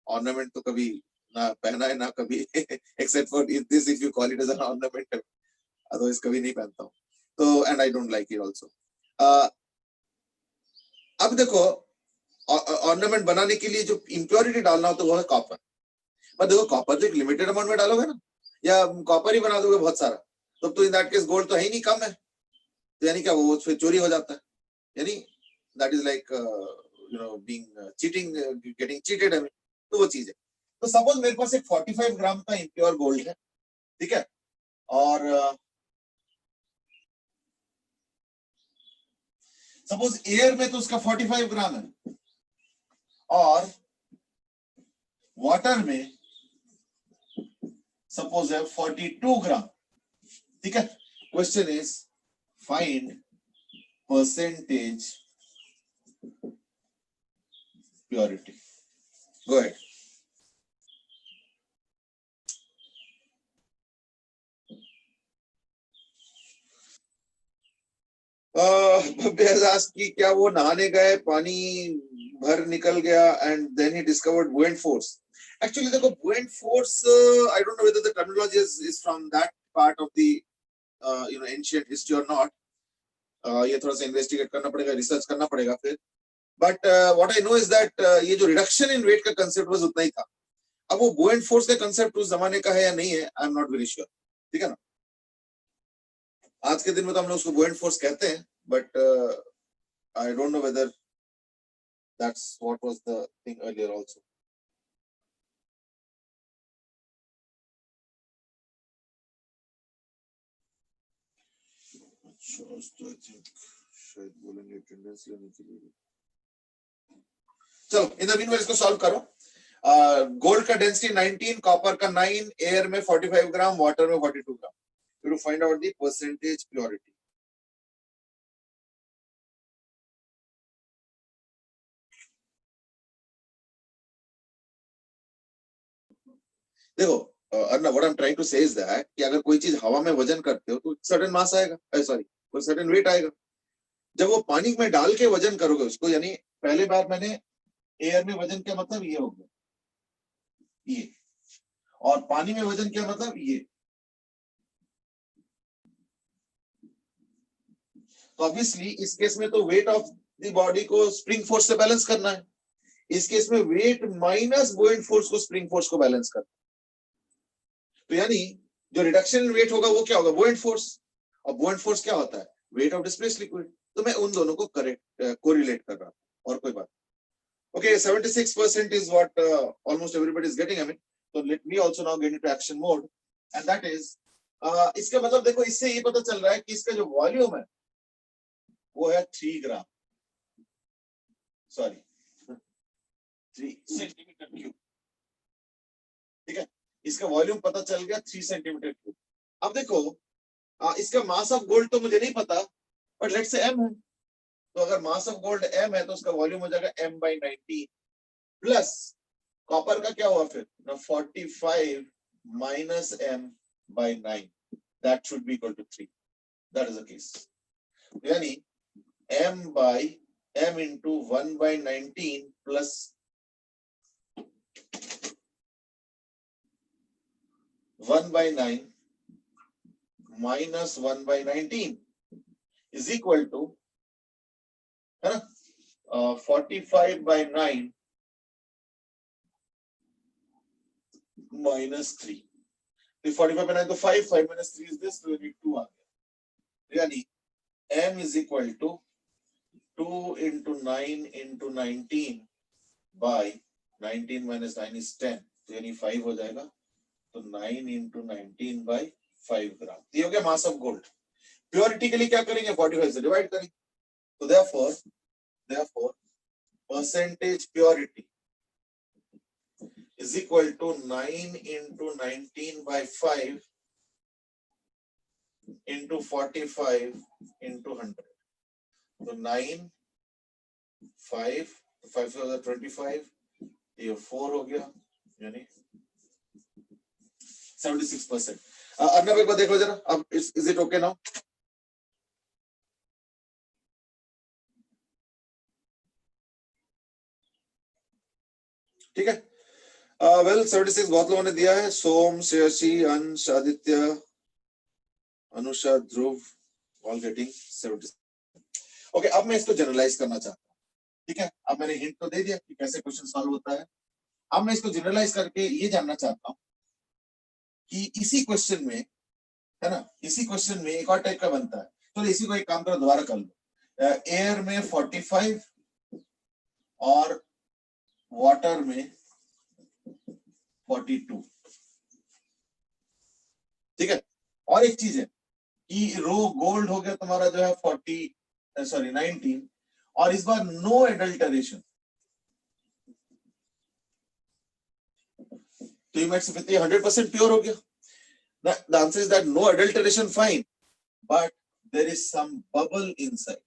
ऑर्नामेंट तो कभी ना पहना है ना कभी, except for this if you call it as an ornament, otherwise कभी नहीं पहनता हूं। तो and I don't like it also. अब देखो, ऑर्नामेंट बनाने के लिए जो इम्प्योरिटी डालना हो तो वो है कॉपर। पर देखो कॉपर तो एक लिमिटेड अमाउंट में डालोगे ना, या कॉपर ही बना दोगे बहुत सारा, तो इन दैट केस गोल्ड तो है ही नहीं, कम है, तो यानी क्या वो फिर चोरी हो जाता है, यानी that is like being cheating, getting cheated. तो वो चीज है। तो सपोज मेरे पास एक 45 ग्राम का इम्प्योर गोल्ड है, ठीक है, और सपोज एयर में तो उसका 45 ग्राम है, और वाटर में सपोज है 42 ग्राम। ठीक है। Question is find percentage purity. Go ahead. कि क्या वो नहाने गए, पानी भर निकल गया and then he discovered buoyant force. Actually देखो buoyant force, I don't know whether the terminology is from that part of the ancient history or not. ये थोड़ा सा इन्वेस्टिगेट करना पड़ेगा, रिसर्च करना पड़ेगा फिर. But what I know is that ये जो रिडक्शन इन वेट का कंसेप्ट वाज उतना ही था. अब वो बुओयंट फोर्स का कंसेप्ट उस जमाने का है या नहीं है, I am not very sure. ठीक है ना. आज के दिन में तो हम लोग उसको बुओयंट फोर्स कहते हैं, but I don't know whether that's what was the thing earlier also. अच्छा, आई थिंक शायद बोलेंगे अटेंडेंस लेने के लिए. चलो इन द मीनवाइल इसको सॉल्व करो. गोल्ड का डेंसिटी 19, कॉपर का 9, एयर में 45 ग्राम, वाटर में 42 gram. To find out the percentage purity. देखो Arnav, what I am trying to say is that कि अगर कोई चीज हवा में वजन करते हो तो सर्टेन मास आएगा, सॉरी कोई सर्टेन वेट आएगा. जब वो पानी में डाल के वजन करोगे उसको, यानी पहले बार मैंने एयर में वजन किया मतलब ये हो गया ये, और पानी में वजन किया मतलब ये. तो ऑब्वियसली इस केस में तो वेट ऑफ द बॉडी को स्प्रिंग फोर्स से बैलेंस करना है. इस केस में वेट माइनस बुओयंट फोर्स को स्प्रिंग फोर्स को बैलेंस करना. तो यानी जो रिडक्शन इन वेट होगा वो क्या होगा, बुओयंट फोर्स. और बुओयंट फोर्स क्या होता है, वेट ऑफ डिस्प्लेस्ड लिक्विड. तो मैं उन दोनों को करेक्ट कोरिलेट कर रहा हूं, और कोई बात. Okay, 76% is what almost everybody is getting. I mean, so let me also now get into action mode, and that is इसका मतलब देखो, इससे ये पता चल रहा है कि इसका जो वॉल्यूम है वो है 3 ग्राम, सॉरी 3 सेंटीमीटर क्यूब. ठीक है, इसका वॉल्यूम पता चल गया 3 सेंटीमीटर क्यूब. अब देखो इसका मास ऑफ गोल्ड तो मुझे नहीं पता, बट लेट्स से m है. तो अगर मास ऑफ गोल्ड m है तो उसका वॉल्यूम हो जाएगा m/19 प्लस कॉपर का क्या हुआ फिर ना, 45 minus m by 9. That should be equal to 3. That is the case. यानी m into 1/19 plus 1/9 minus 1/19 is equal to, है ना, 45/9 minus 3. The 45/9 तो 5 minus 3 is this, so we need 2 आ गया. यानी m is equal to 2 into 9 into 19 by 19 minus 9 is 10. तो यानी 5 हो जाएगा. तो 9 into 19 by 5 ग्राम. ये हो गया मास ऑफ गोल्ड. प्योरिटी के लिए क्या करेंगे, 45 से डिवाइड करेंगे. तो therefore percentage purity is equal to 9 into 19 by 5 into 45 into 100. So 9, 5, 5 से 25, ये 4 हो गया, यानी 76%. अर्नव एक बार देखो जरा, अब is it okay now? ठीक है. वेल 76 बहुत लोगों ने दिया है. सोम, श्रेयसी, अंश, आदित्य, अनुषा, ध्रुव, ऑल गेटिंग 76. ओके, अब मैं इसको जनरलाइज करना चाहता हूँ. ठीक है, अब मैंने हिंट तो दे दिया कि कैसे क्वेश्चन सॉल्व होता है. अब मैं इसको जनरलाइज करके ये जानना चाहता हूँ कि इसी क्वेश्चन में, है ना, इसी क्वेश्चन में एक और टाइप का बनता है. तो इसी को एक काम करो, दोबारा कर लो. एयर में 45 और वाटर में 42. ठीक है. और एक चीज है कि रो गोल्ड हो गया तुम्हारा जो है 19, और इस बार नो एडल्टरेशन. तो ये 100% प्योर हो गया. The answer is that no adulteration, fine, but there is some bubble inside.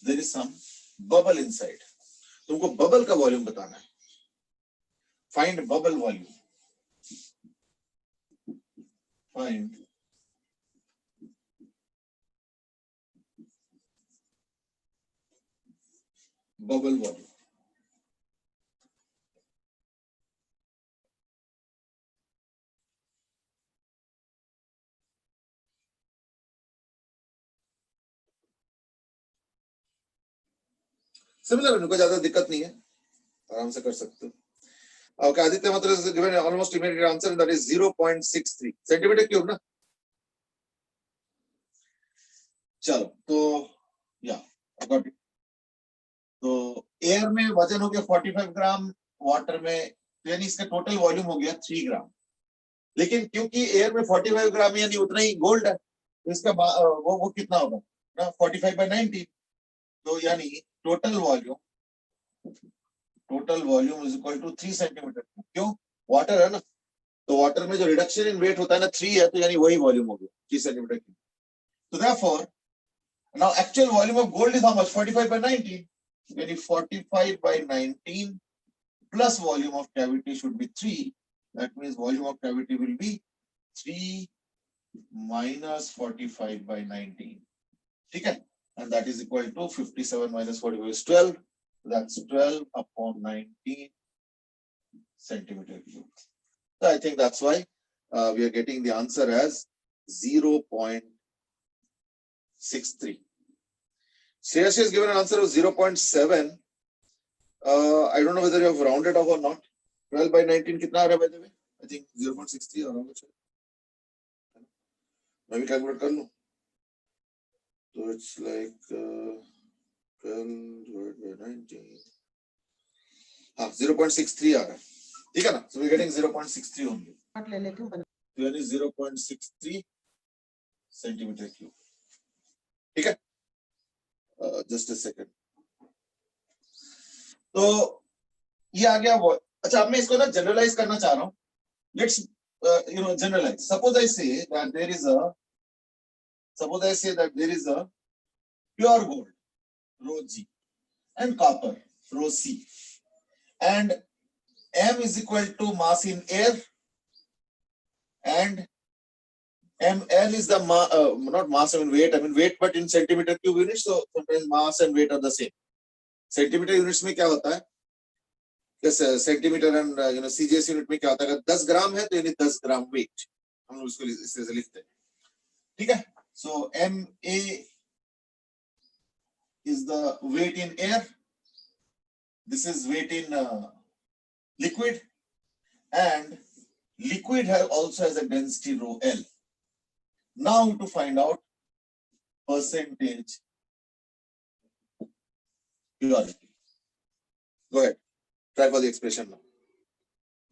there is some bubble inside. तुमको बबल का वॉल्यूम बताना है. Find bubble volume. Find bubble volume. Similar है, कोई ज्यादा दिक्कत नहीं है, आराम से कर सकते हो. Okay, Aditya Matra has given almost immediate answer, and that is 0.63 centimeter cube ना. चलो तो या got it. तो एयर में वजन हो गया 45 ग्राम, वाटर में यानी इसका टोटल वॉल्यूम हो गया 3 ग्राम. लेकिन क्योंकि एयर में 45 ग्राम यानी उतना ही गोल्ड है, तो इसका वो कितना होगा ना, 45/90. तो यानी total volume is equal to 3 centimetre. क्यों? वाटर है ना, तो वाटर में जो रिडक्शन इन वेट होता है ना 3 है, तो यानी वही वॉल्यूम हो गया 3 सेंटीमीटर क्यूब. तो therefore now actual volume of gold is how much, 45/19. यानी 45/19 plus volume of cavity should be 3. That means volume of cavity will be 3 minus 45/19. ठीक है? And that is equal to 57 minus 45 is 12. That's 12 upon 19 centimeter cube. So I think that's why we are getting the answer as 0.63. Shreyas is given an answer of 0.7. I don't know whether you have rounded off or not. 12/19 कितना आ रहा है by the way? I think 0.63 around it. मैं भी calculate कर लूं. So it's like 12 divided by 19. हाँ 0.63 आ रहा है. ठीक है ना? So we're getting 0.63 only. यानी 0.63 centimeter cube. ठीक है? Just a second. तो ये आ गया. अच्छा, अब मैं इसको ना जनरलाइज करना चाह रहा हूँ. Let's generalize. Suppose I say that there is a pure gold, rho G, and copper, rho C, and M is equal to mass in air, and ML is the not mass, I mean weight, but in centimeter cube units. So sometimes mass and weight are the same. Centimeter units में क्या होता है? Centimetre and CGS unit में क्या होता है? अगर 10 ग्राम है तो यानी 10 ग्राम वेट, हम लोग इसको इस तरह से लिखते हैं. ठीक है? सो MA is the weight in air, this is weight in liquid, and liquid also has a density rho L. Now to find out percentage purity. Go ahead. Try for the expression now.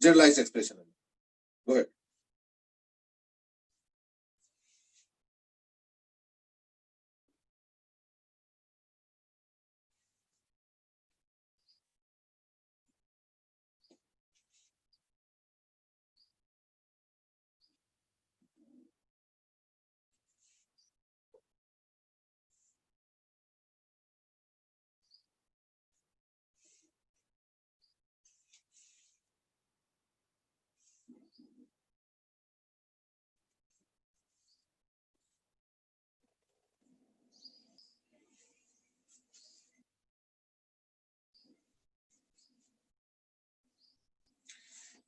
Generalized expression. Go ahead.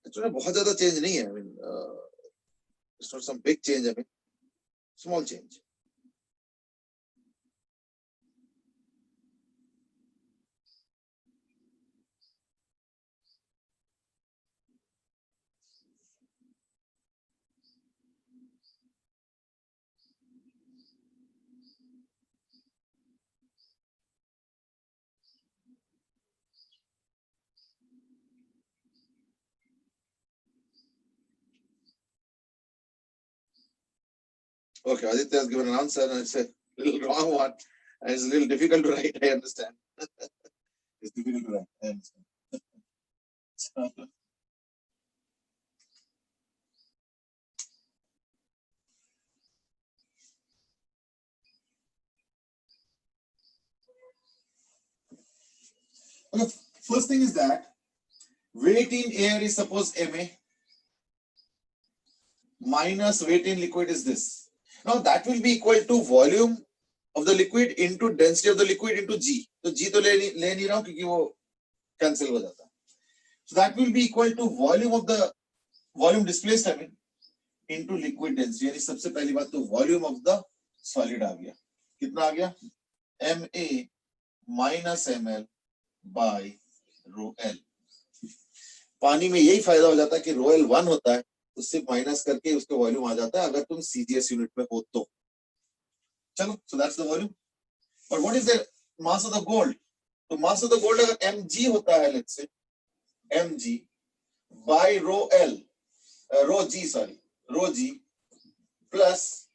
Actually, बहुत ज़्यादा change नहीं है. I mean, it's not some big change. I mean, small change. Okay, Aditya has given an answer, and it's a little wrong one, and it's a little difficult to write. I understand. It's difficult to write. I understand. Okay, first thing is that weight in air is suppose Ma minus weight in liquid is this. Now that will be equal to volume of the liquid into density of the liquid into G. तो G तो ले नहीं रहा हूं क्योंकि वो cancel हो जाता है. So that will be equal to volume displaced I mean into liquid density. यानी सबसे पहली बात तो volume of the solid आ गया. कितना आ गया? Ma minus ml by rho L. पानी में यही फायदा हो जाता है कि rho L 1 होता है, उससे माइनस करके उसका वॉल्यूम आ जाता है अगर तुम CGS यूनिट में हो तो. चलो, so that's the volume. But what is the mass of the gold? तो mass of the gold अगर mg होता है, let's say mg by rho L, rho g plus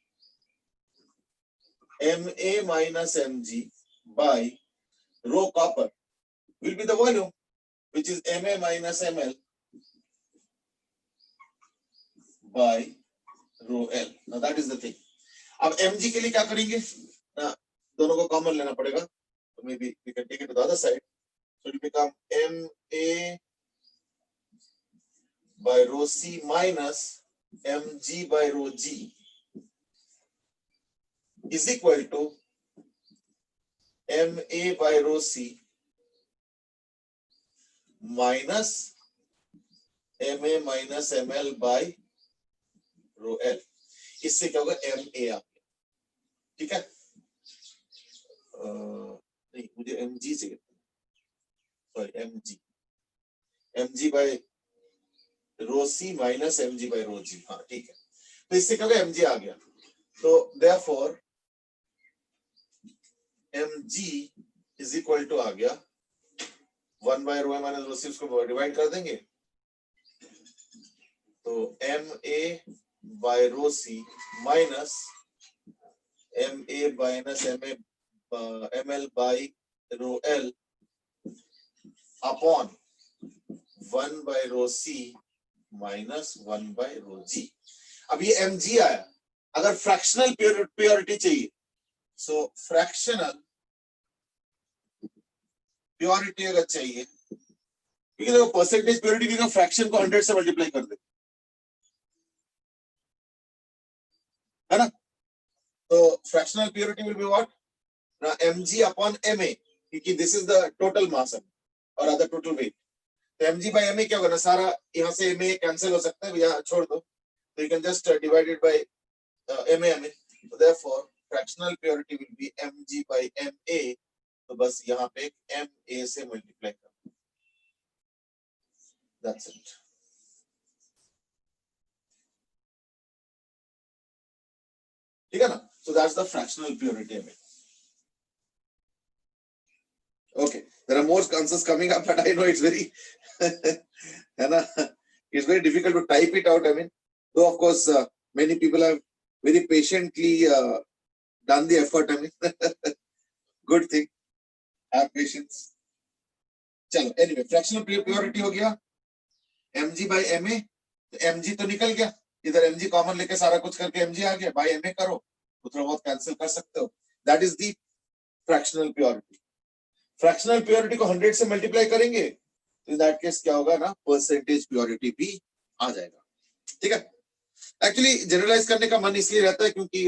Ma minus mg by rho copper will be the volume, which is Ma minus ml by rho L. Now that is the thing. अब mg के लिए क्या करेंगे? दोनों को common लेना पड़ेगा. So maybe we can take it to the other side. So it will become Ma by rho c minus mg by rho g is equal to Ma by rho c minus Ma minus ml by rho L. इससे क्या होगा? Ma आ. ठीक है? नहीं, मुझे mg चाहिए. Sorry, mg by rho c minus mg by rho g. हाँ, ठीक है. तो इससे क्या होगा? mg आ गया. तो therefore mg is equal to आ गया 1 by rho minus rho c. उसको डिवाइड कर देंगे तो ma by rho c minus ma minus ml by rho L upon 1 by rho c minus 1 by rho g. अब ये mg आया. अगर fractional purity चाहिए, सो फ्रैक्शनल प्योरिटी अगर चाहिए, क्योंकि देखो परसेंटेज प्योरिटी का फ्रैक्शन को 100 से मल्टीप्लाई कर दे, है ना? तो fractional purity will be what? mg upon ma, क्योंकि this is the total mass और अदर टोटल वेट. तो mg by ma क्या होगा ना? सारा यहाँ से ma कैंसिल हो सकता है, यहाँ छोड़ दो, तो you can just divide it by ma. So therefore fractional purity will be mg by ma. तो बस यहाँ पे ma से मल्टीप्लाई कर. That's it. ठीक है ना? So that's the fractional purity of it. Okay, there are more answers coming up, but I know it's very, it's very difficult to type it out. I mean, though of course many people have very patiently done the effort. I mean, good thing. Have patience. चलो, anyway, fractional purity हो गया. mg by ma. mg तो निकल गया. इधर mg common लेके सारा कुछ करके mg आ गया. by ma करो तो थोड़ा बहुत कैंसिल कर सकते हो. That is the fractional purity. Fractional purity को 100 से मल्टीप्लाई करेंगे तो इन दैट केस क्या होगा ना? परसेंटेज प्योरिटी भी आ जाएगा. ठीक है? एक्चुअली जनरलाइज करने का मन इसलिए रहता है क्योंकि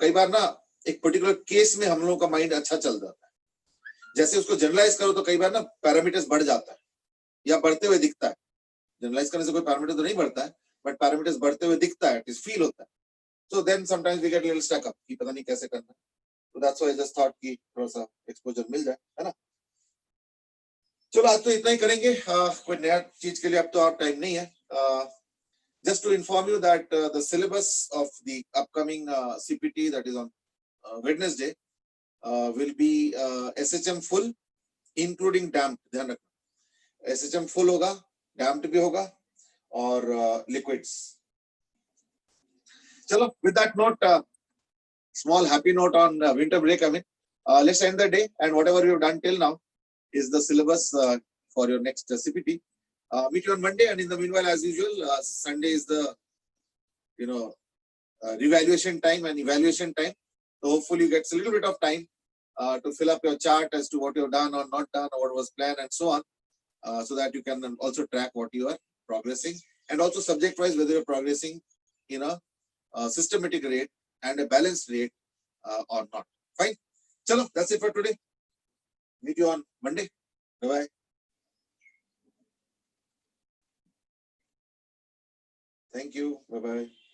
कई बार ना एक पर्टिकुलर केस में हम लोगों का माइंड अच्छा चल जाता है. जैसे उसको जनरलाइज करो तो कई बार ना पैरामीटर्स बढ़ जाता है या बढ़ते हुए दिखता है. जनरलाइज करने से कोई पैरामीटर तो नहीं बढ़ता है, बट पैरामीटर्स बढ़ते हुए दिखता है, इट इज फील होता है. So then sometimes we get little stuck up कि पता नहीं कैसे करना है. So that's why I just thought कि थोड़ा सा एक्सपोजर मिल जाए, है ना? चलो आज तो इतना ही करेंगे. कोई नया चीज के लिए अब तो और टाइम नहीं है. Just to inform you that the syllabus of the upcoming CPT that is on Wednesday will be SHM full including damped. ध्यान रखना, SHM full होगा, damped भी होगा और liquids. चलो, with that note, small happy note on winter break. I mean, let's end the day, and whatever you've done till now is the syllabus for your next CPT. Meet you on Monday, and in the meanwhile, as usual, Sunday is the revaluation time and evaluation time. So hopefully, you get a little bit of time to fill up your chart as to what you've done or not done, or what was planned, and so on, so that you can also track what you are progressing, and also subject wise whether you're progressing in a systematic rate and a balanced rate or not. Fine. Chalo, that's it for today. Meet you on Monday. Bye-bye. Thank you. Bye-bye.